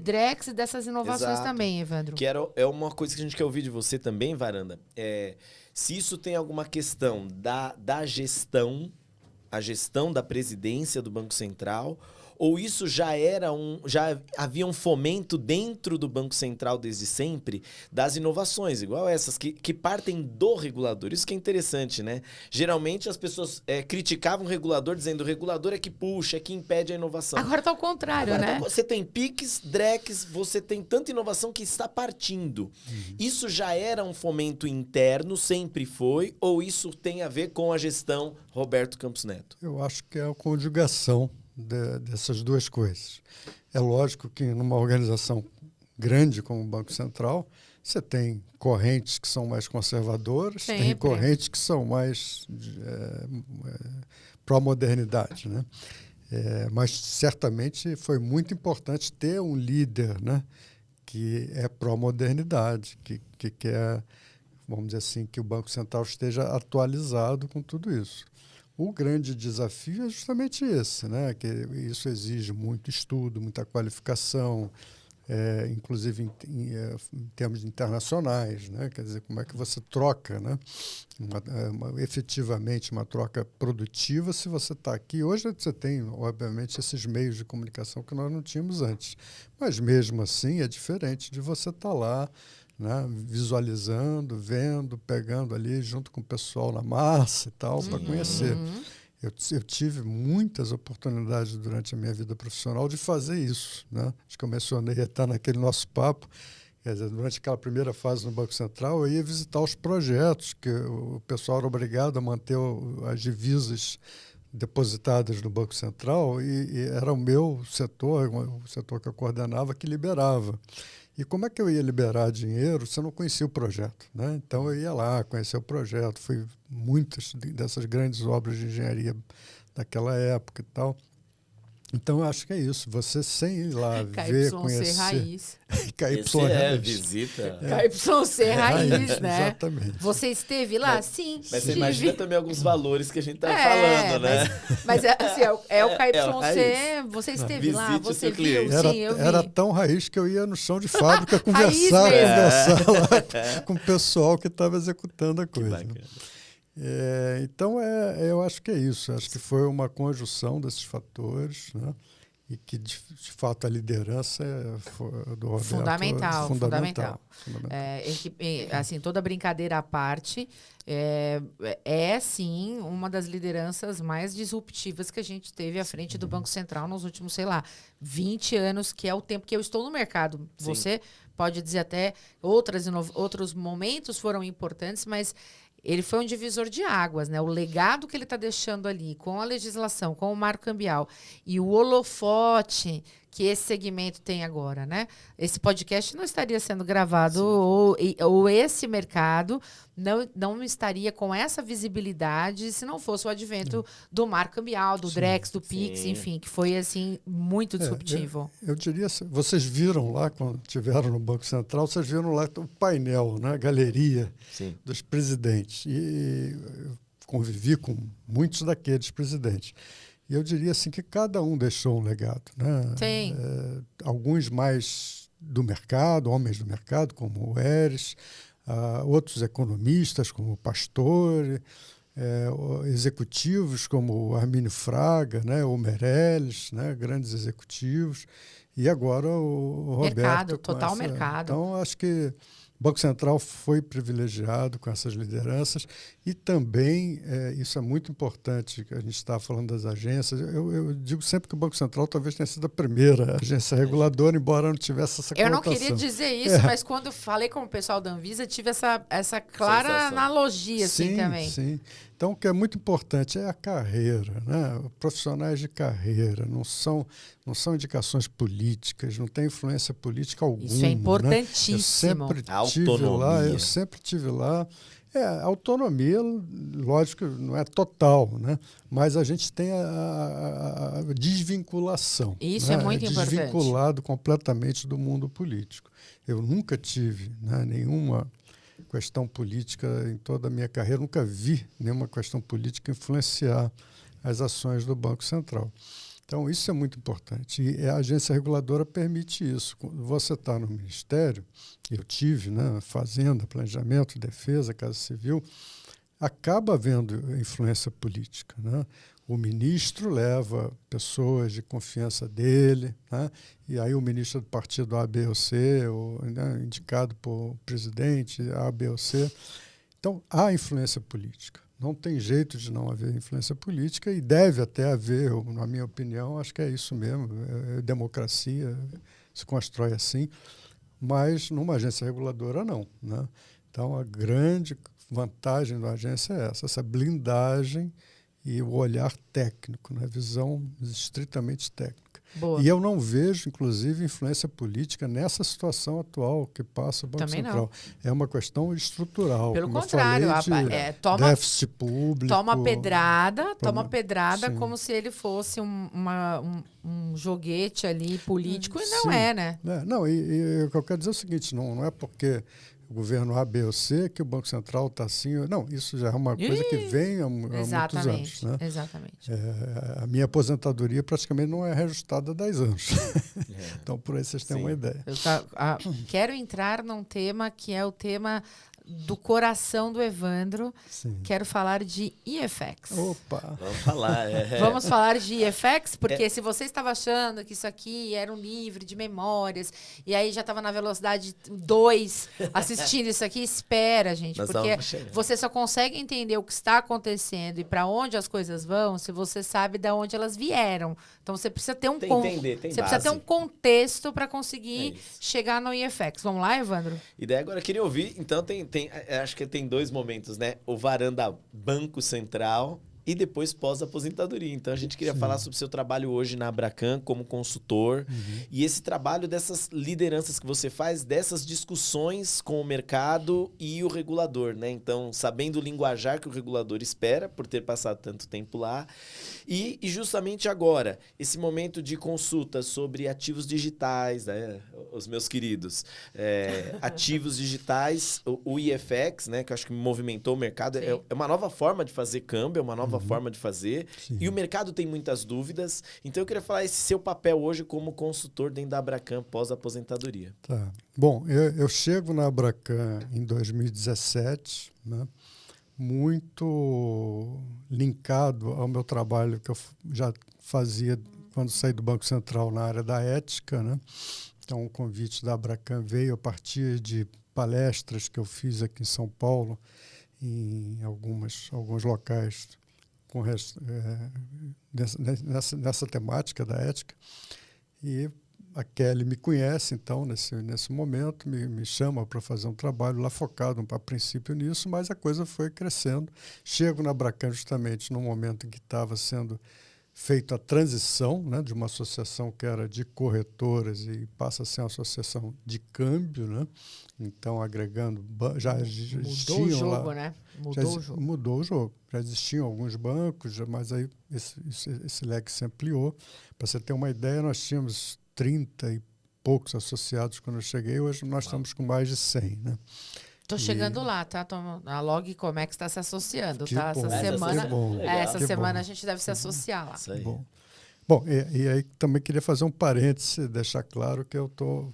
Drex e dessas inovações também, Evandro. É uma coisa que a gente quer ouvir de você também, Varanda. Se isso tem alguma questão da gestão, a gestão da presidência do Banco Central, ou isso já havia um fomento dentro do Banco Central desde sempre das inovações, igual essas, que partem do regulador. Isso que é interessante, né? Geralmente as pessoas criticavam o regulador, dizendo o regulador é que puxa, é que impede a inovação. Agora tá ao contrário, né? Você tem PIX, DREX, você tem tanta inovação que está partindo. Isso já era um fomento interno, sempre foi, ou isso tem a ver com a gestão Roberto Campos Neto? Eu acho que é a conjugação dessas duas coisas. É lógico que numa organização grande como o Banco Central, você tem correntes que são mais conservadoras, tem correntes que são mais pró-modernidade, né? Mas certamente foi muito importante ter um líder, né, que é pró-modernidade, que quer, vamos dizer assim, que o Banco Central esteja atualizado com tudo isso. O grande desafio é justamente esse, né? Que isso exige muito estudo, muita qualificação, inclusive em termos internacionais, né? Quer dizer, como é que você troca, né? Efetivamente uma troca produtiva se você está aqui. Hoje você tem, obviamente, esses meios de comunicação que nós não tínhamos antes, mas mesmo assim é diferente de você estar lá, né, visualizando, vendo, pegando ali junto com o pessoal na massa e tal, para conhecer. Eu tive muitas oportunidades durante a minha vida profissional de fazer isso, né? Acho que eu mencionei até naquele nosso papo. Quer dizer, durante aquela primeira fase no Banco Central, eu ia visitar os projetos, que o pessoal era obrigado a manter as divisas depositadas no Banco Central, e era o meu setor, o setor que eu coordenava, que liberava. E como é que eu ia liberar dinheiro se eu não conhecia o projeto, né? Então, eu ia lá conhecer o projeto, fui muitas dessas grandes obras de engenharia daquela época e tal. Então, eu acho que é isso. Você sem ir lá ver, conhecer... Raiz. KYC Raiz. Visita. KYC Raiz, né? Exatamente. Você esteve lá? Sim. Mas você imagina também alguns valores que a gente tá falando, né? Mas assim, é o KYC, você esteve lá, você viu? Sim, eu vi. Era tão raiz que eu ia no chão de fábrica conversar lá com o pessoal que estava executando a coisa. Que bacana. Então, eu acho que é isso. Acho que foi uma conjunção desses fatores, né? E que, de fato, a liderança do Roberto fundamental. Assim, toda brincadeira à parte, sim, uma das lideranças mais disruptivas que a gente teve à frente do Banco Central nos últimos, sei lá, 20 anos, que é o tempo que eu estou no mercado. Sim. Você pode dizer até outros momentos foram importantes, mas... ele foi um divisor de águas, né? O legado que ele está deixando ali, com a legislação, com o marco cambial e o holofote que esse segmento tem agora, né? Esse podcast não estaria sendo gravado ou esse mercado não estaria com essa visibilidade se não fosse o advento do marco cambial, do Drex, do Pix, enfim, que foi assim muito disruptivo. Eu diria, vocês viram lá quando estiveram no Banco Central, vocês viram lá o painel, né? A galeria dos presidentes. E eu convivi com muitos daqueles presidentes. E eu diria assim que cada um deixou um legado, né? Sim. Alguns mais do mercado, homens do mercado, como o Eres, outros economistas, como o Pastore, executivos como o Armínio Fraga, né? O Meirelles, né? Grandes executivos, e agora o Roberto. Mercado, total mercado. Então, acho que o Banco Central foi privilegiado com essas lideranças e também, isso é muito importante, que a gente está falando das agências, eu digo sempre que o Banco Central talvez tenha sido a primeira agência reguladora, embora não tivesse essa conotação. Eu não queria dizer isso, mas quando falei com o pessoal da Anvisa, tive essa clara analogia assim, também. Sim. Então, o que é muito importante é a carreira, né? Profissionais de carreira, não são indicações políticas, não tem influência política alguma. Isso é importantíssimo. Né? Eu sempre tive lá. Autonomia, lógico, não é total, né? Mas a gente tem a desvinculação. Isso, né? É muito importante. Desvinculado completamente do mundo político. Eu nunca tive, né, nenhuma questão política em toda a minha carreira, nunca vi nenhuma questão política influenciar as ações do Banco Central. Então, isso é muito importante. E a agência reguladora permite isso. Quando você está no Ministério, eu tive, né, Fazenda, Planejamento, Defesa, Casa Civil, acaba havendo influência política, né? O ministro leva pessoas de confiança dele, né? E aí o ministro do partido A, B ou C, né, indicado por presidente A, B ou C. Então, há influência política. Não tem jeito de não haver influência política e deve até haver, na minha opinião, acho que é isso mesmo. Democracia se constrói assim, mas numa agência reguladora não, né? Então, a grande vantagem da agência é essa blindagem e o olhar técnico, né? Visão estritamente técnica. Boa. E eu não vejo, inclusive, influência política nessa situação atual que passa o Banco Também Central. Não. É uma questão estrutural. Pelo contrário, déficit público. Toma pedrada como se ele fosse um joguete ali político, e não é, né? Não, e o que eu quero dizer é o seguinte, não é porque o governo A, B ou C que o Banco Central está assim. Não, isso já é uma coisa que vem há muitos anos. Né? Exatamente. A minha aposentadoria praticamente não é reajustada há 10 anos. Então, por aí vocês têm uma ideia. Quero entrar num tema que é o tema do coração do Evandro. Sim. Quero falar de EFX. Opa! Vamos falar. Vamos falar de EFX, porque se você estava achando que isso aqui era um livro de memórias, e aí já estava na velocidade 2 assistindo isso aqui, espera, gente. Porque você só consegue entender o que está acontecendo e para onde as coisas vão se você sabe de onde elas vieram. Então você precisa ter precisa ter um contexto para conseguir chegar no EFX. Vamos lá, Evandro? E daí agora eu queria ouvir, então acho que tem 2 momentos, né? O Varanda Banco Central e depois pós-aposentadoria. Então, a gente queria falar sobre o seu trabalho hoje na Abracan como consultor e esse trabalho dessas lideranças que você faz, dessas discussões com o mercado e o regulador, né? Então, sabendo o linguajar que o regulador espera por ter passado tanto tempo lá. E justamente agora, esse momento de consulta sobre ativos digitais, né? Os meus queridos, ativos digitais, o IFX, né? Que eu acho que movimentou o mercado. É uma nova forma de fazer câmbio, é uma nova forma de fazer. Sim. E o mercado tem muitas dúvidas. Então, eu queria falar esse seu papel hoje como consultor dentro da Abracan pós-aposentadoria. Tá. Bom, eu chego na Abracan em 2017, né? Muito linkado ao meu trabalho que eu já fazia quando saí do Banco Central na área da ética, né? Então, o convite da Abracan veio a partir de palestras que eu fiz aqui em São Paulo, em alguns locais nessa temática da ética. E a Kelly me conhece, então, nesse momento, me chama para fazer um trabalho lá focado, a princípio, nisso, mas a coisa foi crescendo. Chego na Abracan justamente no momento em que estava sendo feita a transição, né, de uma associação que era de corretoras e passa a ser uma associação de câmbio, né? Então, agregando... Mudou o jogo, lá, né? Mudou o jogo. Já existiam alguns bancos, mas aí esse leque se ampliou. Para você ter uma ideia, nós tínhamos 30 e poucos associados quando eu cheguei, hoje nós estamos com mais de 100, né? Tô chegando lá, tá? A Log Comex está se associando, tá? Bom, essa semana a gente deve se associar lá. Isso aí. Bom, e aí também queria fazer um parêntese, deixar claro que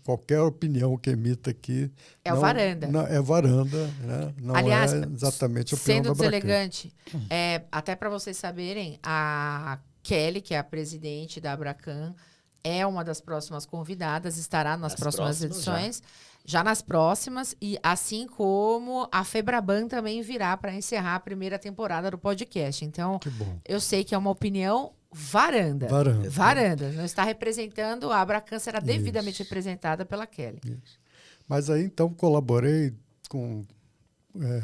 qualquer opinião que emita aqui... É o Varanda. É Varanda, né? Não aliás, é exatamente a opinião da Abracan. Sendo deselegante, até para vocês saberem, a Kelly, que é a presidente da Abracan, é uma das próximas convidadas, estará nas próximas edições, já nas próximas, e assim como a Febraban também virá para encerrar a primeira temporada do podcast. Então, eu sei que é uma opinião Varanda. Não está representando, a Abracan será devidamente representada pela Kelly. Isso. Mas aí, então, colaborei com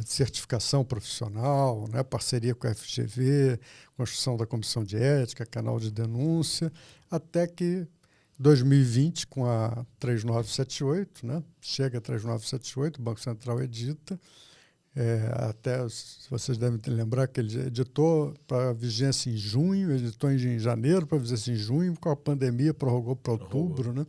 certificação profissional, né, parceria com a FGV, construção da comissão de ética, canal de denúncia, até que 2020, com a 3978, né, chega a 3978, o Banco Central edita, até vocês devem lembrar que ele editou para vigência em junho, editou em janeiro para vigência em junho, com a pandemia prorrogou para outubro, né?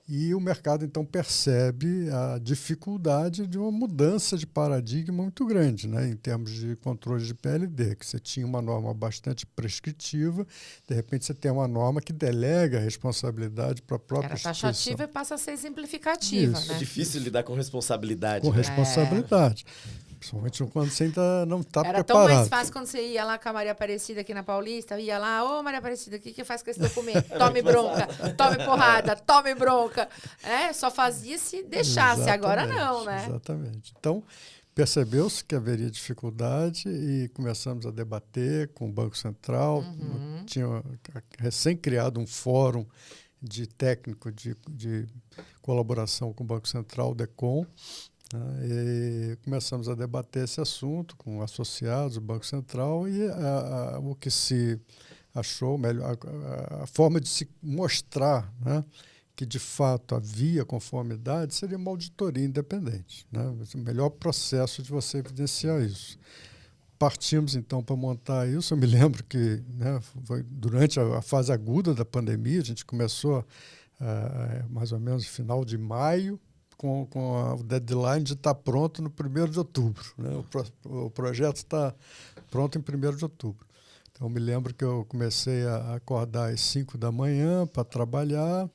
E o mercado, então, percebe a dificuldade de uma mudança de paradigma muito grande, né, em termos de controle de PLD, que você tinha uma norma bastante prescritiva, de repente você tem uma norma que delega a responsabilidade para a própria instituição. Era taxativa e passa a ser simplificativa. Né? É difícil lidar com responsabilidade. Com responsabilidade. Principalmente quando você ainda não está preparado. Era tão mais fácil quando você ia lá com a Maria Aparecida aqui na Paulista, ia lá, ô Maria Aparecida, o que faz com esse documento? Tome bronca, tome porrada, tome bronca. Só fazia se deixasse, agora não, né? Exatamente. Então, percebeu-se que haveria dificuldade e começamos a debater com o Banco Central. Tinha recém criado um fórum de técnico de colaboração com o Banco Central, o DECOM, e começamos a debater esse assunto com associados do Banco Central e o que se achou melhor, a forma de se mostrar, né, que de fato havia conformidade seria uma auditoria independente, né, o melhor processo de você evidenciar isso. Partimos então para montar isso. Eu me lembro que, né, foi durante a fase aguda da pandemia, a gente começou mais ou menos no final de maio, com o deadline de estar pronto no 1º de outubro. Né? O projeto está pronto em 1º de outubro. Então, eu me lembro que eu comecei a acordar às 5 da manhã para trabalhar,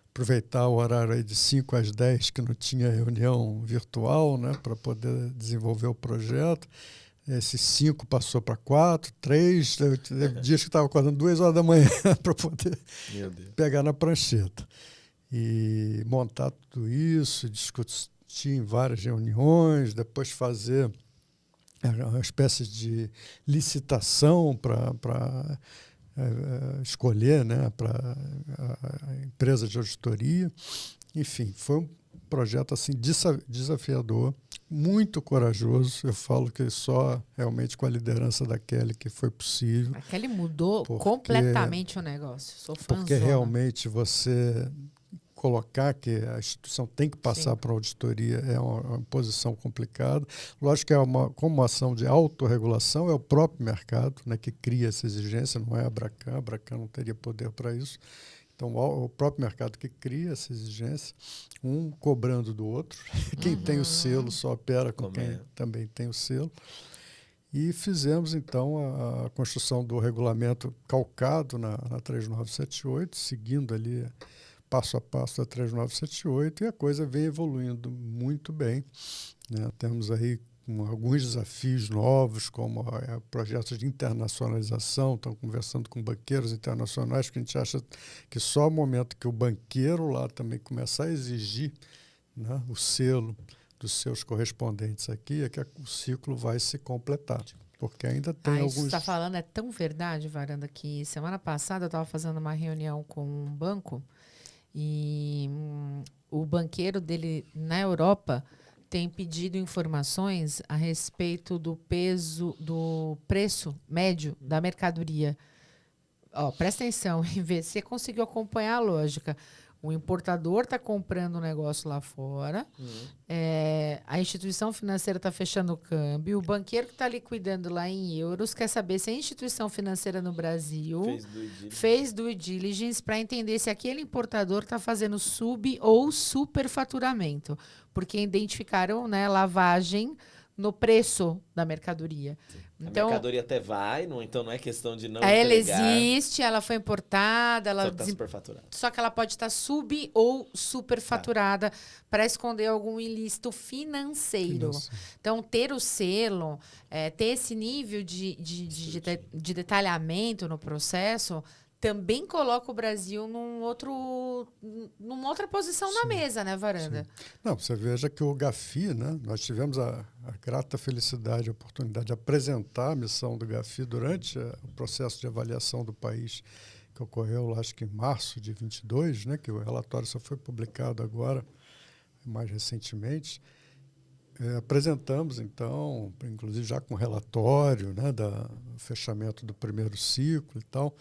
aproveitar o horário aí de 5 às 10, que não tinha reunião virtual, né, para poder desenvolver o projeto. Esses 5 passou para 4, 3, teve dias que estava acordando 2 horas da manhã para poder pegar na prancheta. E montar tudo isso, discutir em várias reuniões, depois fazer uma espécie de licitação para escolher, né, para a empresa de auditoria. Enfim, foi um projeto assim desafiador, muito corajoso. Eu falo que só realmente com a liderança da Kelly que foi possível. A Kelly mudou completamente o negócio. Sou fãzona. Porque realmente você colocar que a instituição tem que passar para a auditoria é uma posição complicada. Lógico que como uma ação de autorregulação, é o próprio mercado, né, que cria essa exigência, não é a Abracan não teria poder para isso. Então, o próprio mercado que cria essa exigência, um cobrando do outro. Quem tem o selo só opera com quem também tem o selo. E fizemos, então, a construção do regulamento calcado na 3978, seguindo ali passo a passo da 3978, e a coisa vem evoluindo muito bem, né? Temos aí alguns desafios novos, como projetos de internacionalização. Estão conversando com banqueiros internacionais, porque a gente acha que só o momento que o banqueiro lá também começar a exigir, né, o selo dos seus correspondentes aqui, é que o ciclo vai se completar. Porque ainda tem alguns... Isso que você está falando é tão verdade, Varanda, que semana passada eu estava fazendo uma reunião com um banco e o banqueiro dele na Europa tem pedido informações a respeito do preço médio da mercadoria. Presta atenção e vê se você conseguiu acompanhar a lógica. O importador está comprando um negócio lá fora, a instituição financeira está fechando o câmbio, o banqueiro que está liquidando lá em euros quer saber se a instituição financeira no Brasil fez due diligence para entender se aquele importador está fazendo sub ou superfaturamento, porque identificaram, né, lavagem no preço da mercadoria. Então, a mercadoria até vai, então não é questão de não ela entregar. existe, ela foi importada, ela só que está superfaturada. Só que ela pode estar sub ou superfaturada para esconder algum ilícito financeiro. Então, ter o selo, ter esse nível de detalhamento no processo também coloca o Brasil numa outra posição na mesa, né, Varanda? Sim. Não, você veja que o GAFI, né, nós tivemos a grata felicidade, a oportunidade de apresentar a missão do GAFI durante o processo de avaliação do país, que ocorreu, lá, acho que em março de 22, né, que o relatório só foi publicado agora, mais recentemente. Apresentamos, então, inclusive já com relatório, né, do fechamento do primeiro ciclo e tal.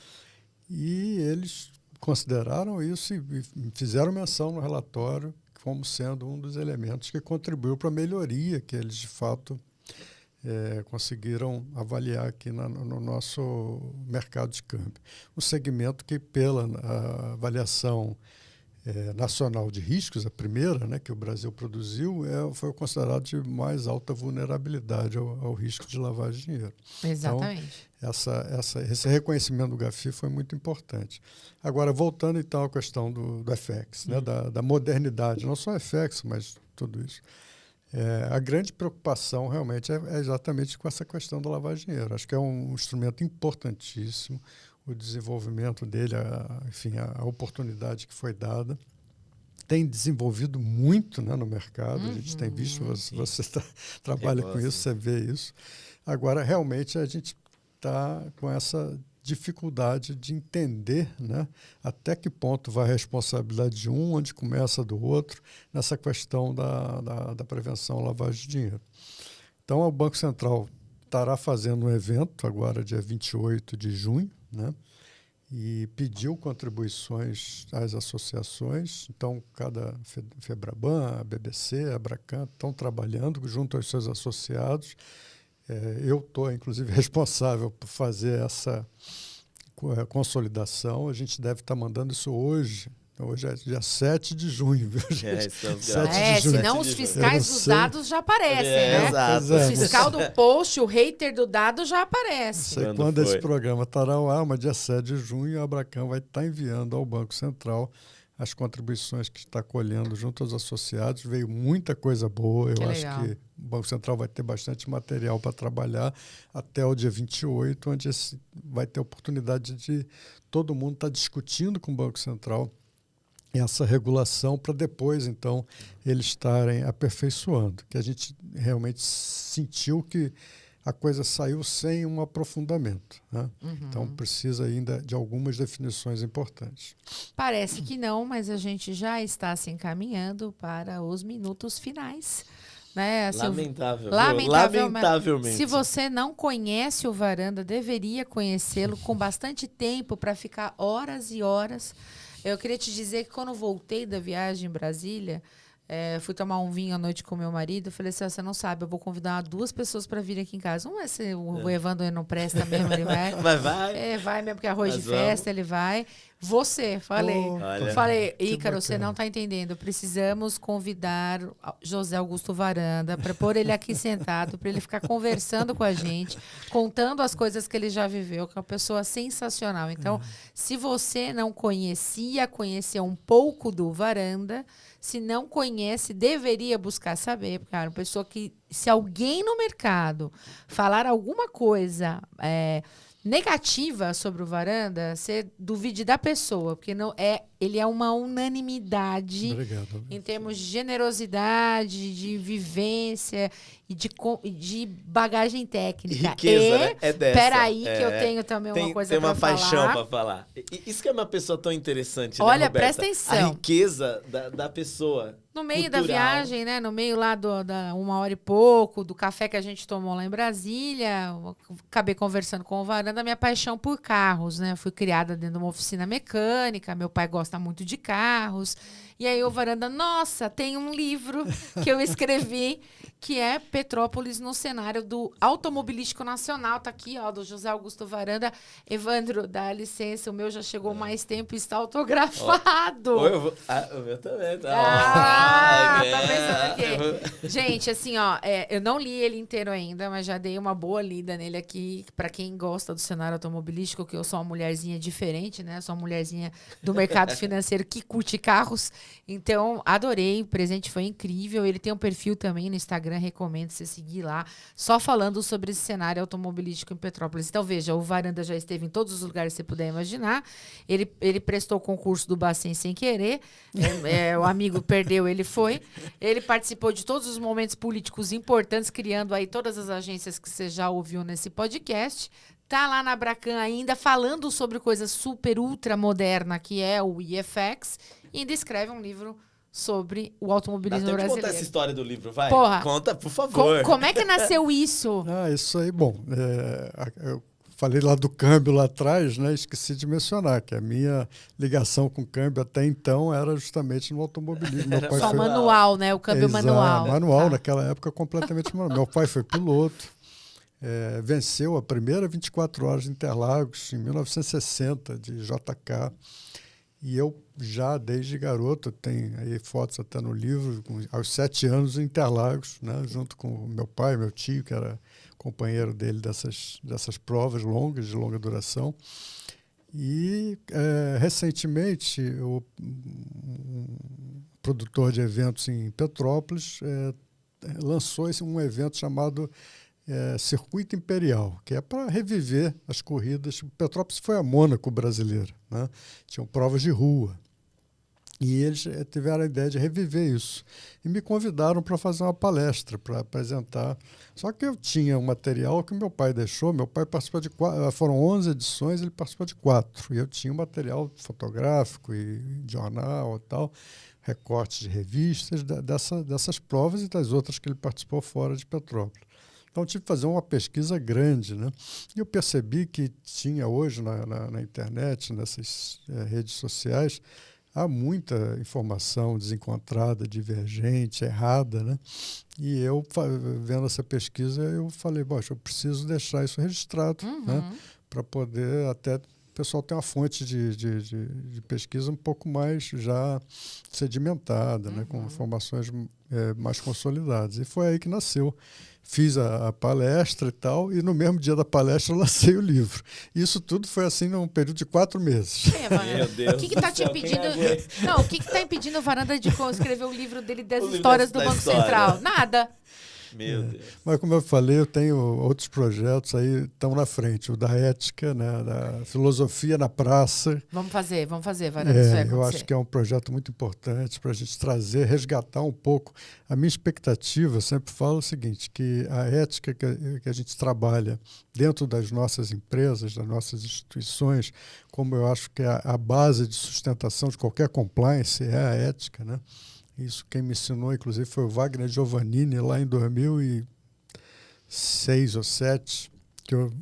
E eles consideraram isso e fizeram menção no relatório como sendo um dos elementos que contribuiu para a melhoria que eles, de fato, conseguiram avaliar aqui no nosso mercado de câmbio. Um segmento que, pela avaliação nacional de riscos, a primeira, né, que o Brasil produziu, foi considerado de mais alta vulnerabilidade ao risco de lavagem de dinheiro. Exatamente. Então, esse reconhecimento do GAFI foi muito importante. Agora, voltando então à questão do FX, né, da modernidade, não só FX, mas tudo isso. A grande preocupação realmente é exatamente com essa questão da lavagem de dinheiro. Acho que é um instrumento importantíssimo, o desenvolvimento dele, enfim, a oportunidade que foi dada. Tem desenvolvido muito, né, no mercado, a gente tem visto, você trabalha com isso, você vê isso. Agora, realmente, a gente está com essa dificuldade de entender, né, até que ponto vai a responsabilidade de um, onde começa do outro, nessa questão da prevenção à lavagem de dinheiro. Então, o Banco Central estará fazendo um evento agora, dia 28 de junho, né, e pediu contribuições às associações. Então, cada FEBRABAN, a BBC, a Abracan estão trabalhando junto aos seus associados. Eu estou, inclusive, responsável por fazer essa consolidação. A gente deve estar mandando isso hoje. Hoje é dia 7 de junho, viu, gente? 7 de junho. Senão os fiscais dos dados já aparecem, né? Exato. O fiscal do post, o hater do dado já aparece. Não sei quando esse programa estará ao ar, mas dia 7 de junho a Abracan vai estar enviando ao Banco Central as contribuições que está colhendo junto aos associados. Veio muita coisa boa. Eu acho que o Banco Central vai ter bastante material para trabalhar até o dia 28, onde vai ter oportunidade de todo mundo estar discutindo com o Banco Central essa regulação para depois, então, eles estarem aperfeiçoando. Que a gente realmente sentiu que a coisa saiu sem um aprofundamento, né? Então, precisa ainda de algumas definições importantes. Parece que não, mas a gente já está se encaminhando para os minutos finais Né? Assim, Lamentavelmente. Se você não conhece o Varanda, deveria conhecê-lo com bastante tempo para ficar horas e horas. Eu queria te dizer que quando voltei da viagem em Brasília, fui tomar um vinho à noite com meu marido. Eu falei assim: você não sabe, eu vou convidar 2 pessoas para virem aqui em casa. Um é se o Evandro não presta mesmo, ele vai. Mas vai. Vai mesmo, porque arroz de festa, ele vai. Você, falei. Falei, Ícaro, você não está entendendo. Precisamos convidar José Augusto Varanda para pôr ele aqui sentado, para ele ficar conversando com a gente, contando as coisas que ele já viveu, que é uma pessoa sensacional. Então, se você não conhecer um pouco do Varanda, se não conhece, deveria buscar saber. Cara, uma pessoa que, se alguém no mercado falar alguma coisa negativa sobre o Varanda, você duvide da pessoa, porque ele é uma unanimidade. Obrigado. Em termos de generosidade, de vivência e de bagagem técnica. Riqueza, né? É dessa. Peraí, que eu tenho também uma coisa para falar. Tem uma paixão para falar. Isso que é uma pessoa tão interessante, Olha, né, Roberta? presta atenção. A riqueza da pessoa. No meio cultural. da viagem, né? No meio lá da 1h e pouco, do café que a gente tomou lá em Brasília, acabei conversando com o Varanda, minha paixão por carros, né? Fui criada dentro de uma oficina mecânica, meu pai gosta muito de carros. E aí o Varanda, nossa, tem um livro que eu escrevi que é Petrópolis no cenário do automobilístico nacional. Tá aqui, ó, do José Augusto Varanda. Evandro, dá licença, o meu já chegou mais tempo e está autografado. O meu também, tá? Tá pensando aqui. Gente, assim, ó, eu não li ele inteiro ainda, mas já dei uma boa lida nele aqui. Pra quem gosta do cenário automobilístico, que eu sou uma mulherzinha diferente, né? Sou uma mulherzinha do mercado financeiro que curte carros. Então, adorei. O presente foi incrível. Ele tem um perfil também no Instagram, recomendo você seguir lá, só falando sobre esse cenário automobilístico em Petrópolis. Então, veja, o Varanda já esteve em todos os lugares que você puder imaginar. Ele prestou o concurso do Bacen sem querer. O amigo perdeu, ele foi. Ele participou de todos os momentos políticos importantes, criando aí todas as agências que você já ouviu nesse podcast. Tá lá na Abracan ainda, falando sobre coisa super, ultra moderna, que é o IFX, e ainda escreve um livro sobre o automobilismo brasileiro. Conta essa história do livro, vai. Porra, conta, por favor. Como é que nasceu isso? Isso aí, bom, eu falei lá do câmbio lá atrás, né? Esqueci de mencionar que a minha ligação com o câmbio até então era justamente no automobilismo. Meu pai Só manual, né? O câmbio manual. Manual, naquela época completamente manual. Meu pai foi piloto, venceu a primeira 24 horas de Interlagos em 1960, de JK. E eu já, desde garoto, tenho aí fotos até no livro, aos 7 anos em Interlagos, né, junto com meu pai, meu tio, que era companheiro dele dessas provas longas, de longa duração. E, recentemente, um produtor de eventos em Petrópolis lançou um evento chamado Circuito Imperial, que é para reviver as corridas. Petrópolis foi a Mônaco brasileira, né? Tinham provas de rua. E eles tiveram a ideia de reviver isso. E me convidaram para fazer uma palestra, para apresentar. Só que eu tinha um material que meu pai deixou. Meu pai participou de 4, foram 11 edições, ele participou de 4. E eu tinha um material fotográfico e jornal e tal, recortes de revistas dessas provas e das outras que ele participou fora de Petrópolis. Então, tive que fazer uma pesquisa grande, né? E eu percebi que tinha hoje na internet, nessas redes sociais, há muita informação desencontrada, divergente, errada, né? E eu, vendo essa pesquisa, eu falei, eu preciso deixar isso registrado, né? Para poder até o pessoal ter uma fonte de pesquisa um pouco mais já sedimentada, né? Com informações mais consolidadas. E foi aí que nasceu. Fiz a palestra e tal, e no mesmo dia da palestra eu lancei o livro. Isso tudo foi assim num período de 4 meses. Meu Deus. O que está te impedindo? Não, o que está impedindo o Varanda de escrever o livro dele das histórias do Banco Central? Nada. Meu Deus. Mas como eu falei, eu tenho outros projetos aí, estão na frente. O da ética, né, da filosofia na praça. Vamos fazer, Varanda. Eu acho que é um projeto muito importante para a gente trazer, resgatar um pouco. A minha expectativa, eu sempre falo o seguinte, que a ética que a gente trabalha dentro das nossas empresas, das nossas instituições, como eu acho que a base de sustentação de qualquer compliance é a ética, né? Isso quem me ensinou, inclusive, foi o Wagner Giovannini, lá em 2006 ou 2007, que eu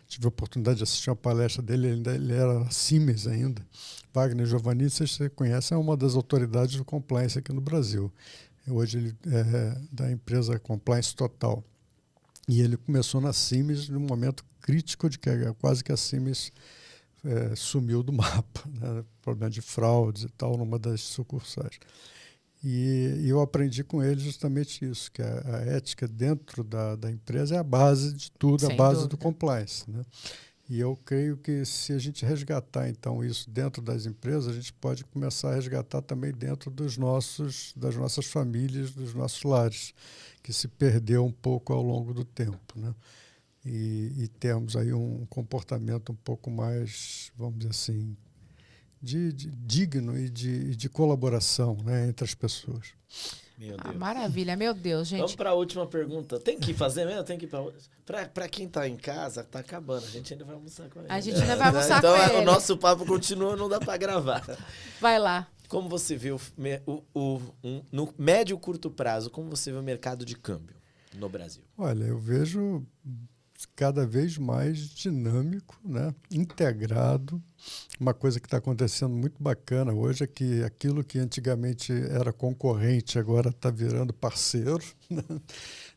tive a oportunidade de assistir uma palestra dele, ele era Siemens ainda. Wagner Giovannini, você conhece, é uma das autoridades do compliance aqui no Brasil. Hoje ele é da empresa Compliance Total. E ele começou na Siemens num momento crítico de que quase que a Siemens sumiu do mapa, né? Problema de fraudes e tal, numa das sucursais. E eu aprendi com ele justamente isso, que a ética dentro da empresa é a base de tudo, Sem a base dúvida. do compliance, né? E eu creio que se a gente resgatar, então, isso dentro das empresas, a gente pode começar a resgatar também dentro das nossas famílias, dos nossos lares, que se perdeu um pouco ao longo do tempo, né? E temos aí um comportamento um pouco mais, vamos dizer assim, de digno e de colaboração, né, entre as pessoas. Meu Deus. Maravilha, meu Deus, gente. Vamos para a última pergunta. Tem que fazer mesmo? Tem que ir para quem está em casa, está acabando. A gente ainda vai almoçar com ele. A gente ainda vai almoçar então, com ele. O nosso papo continua, não dá para gravar. Vai lá. Como você vê no médio e curto prazo, como você vê o mercado de câmbio no Brasil? Olha, eu vejo cada vez mais dinâmico, né? Integrado. Uma coisa que está acontecendo muito bacana hoje é que aquilo que antigamente era concorrente agora está virando parceiro, né?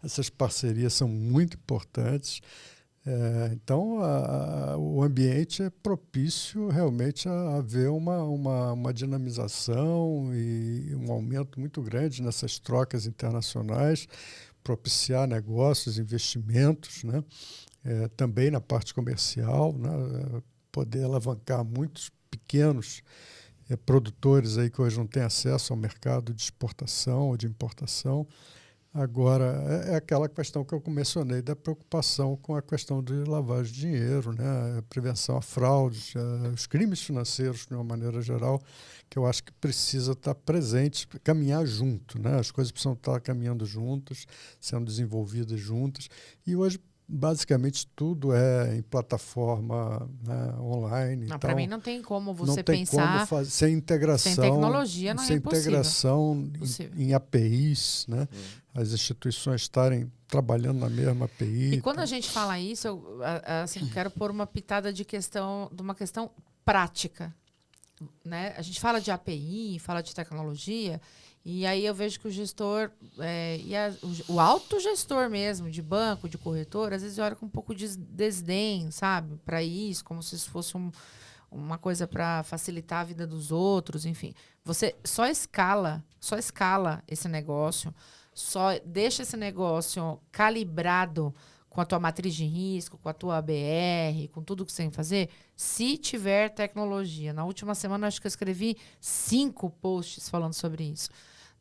Essas parcerias são muito importantes. Então, o ambiente é propício realmente a haver uma dinamização e um aumento muito grande nessas trocas internacionais, propiciar negócios, investimentos, né? Também na parte comercial, né? Poder alavancar muitos pequenos produtores aí que hoje não têm acesso ao mercado de exportação ou de importação. Agora, é aquela questão que eu mencionei da preocupação com a questão de lavagem de dinheiro, né? A prevenção a fraudes, os crimes financeiros, de uma maneira geral, que eu acho que precisa estar presente, caminhar junto, né? As coisas precisam estar caminhando juntas, sendo desenvolvidas juntas. E hoje, basicamente, tudo é em plataforma, né, online. Não, então, para mim não tem como você não tem pensar como fazer, sem integração, sem tecnologia, não é sem impossível. integração Possível. em APIs, né? As instituições estarem trabalhando na mesma API. E quando a gente fala isso, eu assim, quero pôr uma pitada de uma questão prática, né? A gente fala de API, fala de tecnologia, e aí eu vejo que o gestor o autogestor mesmo, de banco, de corretor, às vezes olha com um pouco de desdém, sabe? Para isso, como se isso fosse uma coisa para facilitar a vida dos outros, enfim. Você só escala esse negócio, só deixa esse negócio calibrado com a tua matriz de risco, com a tua ABR, com tudo que você tem que fazer, se tiver tecnologia. Na última semana, acho que eu escrevi 5 posts falando sobre isso.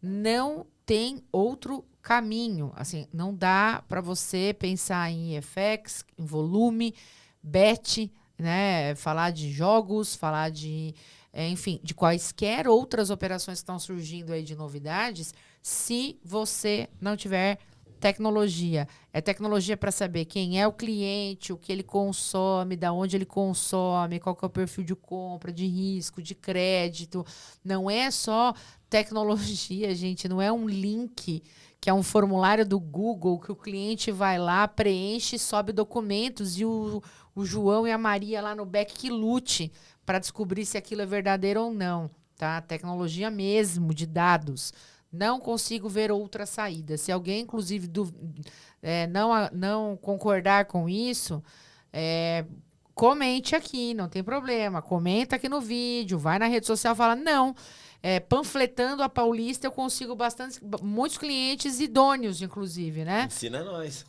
Não tem outro caminho. Assim, não dá para você pensar em FX, em volume, bet, né? Falar de jogos, falar de, enfim, de quaisquer outras operações que estão surgindo aí de novidades, se você não tiver tecnologia. É tecnologia para saber quem é o cliente, o que ele consome, da onde ele consome, qual que é o perfil de compra, de risco, de crédito. Não é só tecnologia, gente. Não é um link que é um formulário do Google que o cliente vai lá, preenche, sobe documentos e o João e a Maria lá no back que lute para descobrir se aquilo é verdadeiro ou não. Tá? Tecnologia mesmo, de dados. Não consigo ver outra saída. Se alguém, inclusive, não concordar com isso, comente aqui, não tem problema. Comenta aqui no vídeo, vai na rede social e fala, não, panfletando a Paulista eu consigo muitos clientes idôneos, inclusive, né? Ensina nós.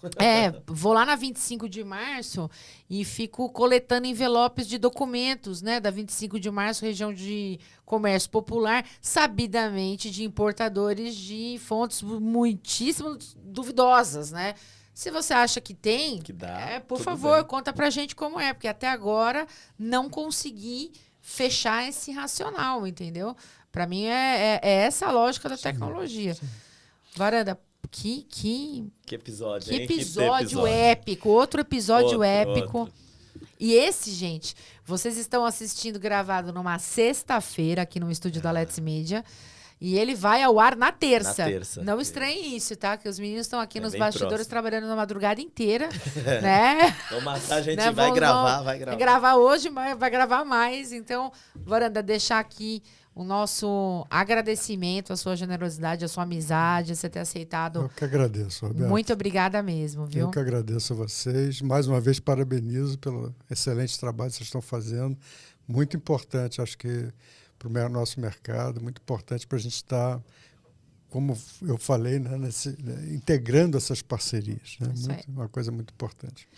Vou lá na 25 de março e fico coletando envelopes de documentos, né? Da 25 de março, região de comércio popular, sabidamente de importadores de fontes muitíssimo duvidosas, né? Se você acha que tem, que dá, por favor, bem. Conta pra gente como é, porque até agora não consegui fechar esse racional, entendeu? Para mim é essa a lógica da tecnologia. Sim. Varanda, que episódio, que hein? episódio épico, outro episódio épico. Outro. E esse, gente, vocês estão assistindo gravado numa sexta-feira aqui no estúdio da Let's Media. E ele vai ao ar na terça. Na terça. Não estranhe isso, tá? Que os meninos estão aqui nos bem bastidores próximo. trabalhando na madrugada inteira, né? Então, matar, a gente Né, vai vão gravar. gravar hoje, mas vai gravar mais. Então, Varanda, deixar aqui o nosso agradecimento, a sua generosidade, a sua amizade, você ter aceitado. Eu que agradeço, Roberto. Muito obrigada mesmo, viu? Eu que agradeço a vocês. Mais uma vez, parabenizo pelo excelente trabalho que vocês estão fazendo. Muito importante, acho que, para o nosso mercado, muito importante para a gente estar, como eu falei, né, integrando essas parcerias. Né? Uma coisa muito importante.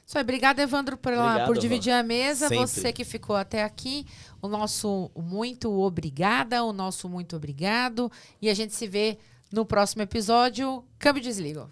Isso aí, obrigada, Evandro, por dividir a mesa. Sempre. Você que ficou até aqui, o nosso muito obrigada, o nosso muito obrigado. E a gente se vê no próximo episódio. Câmbio e desligo.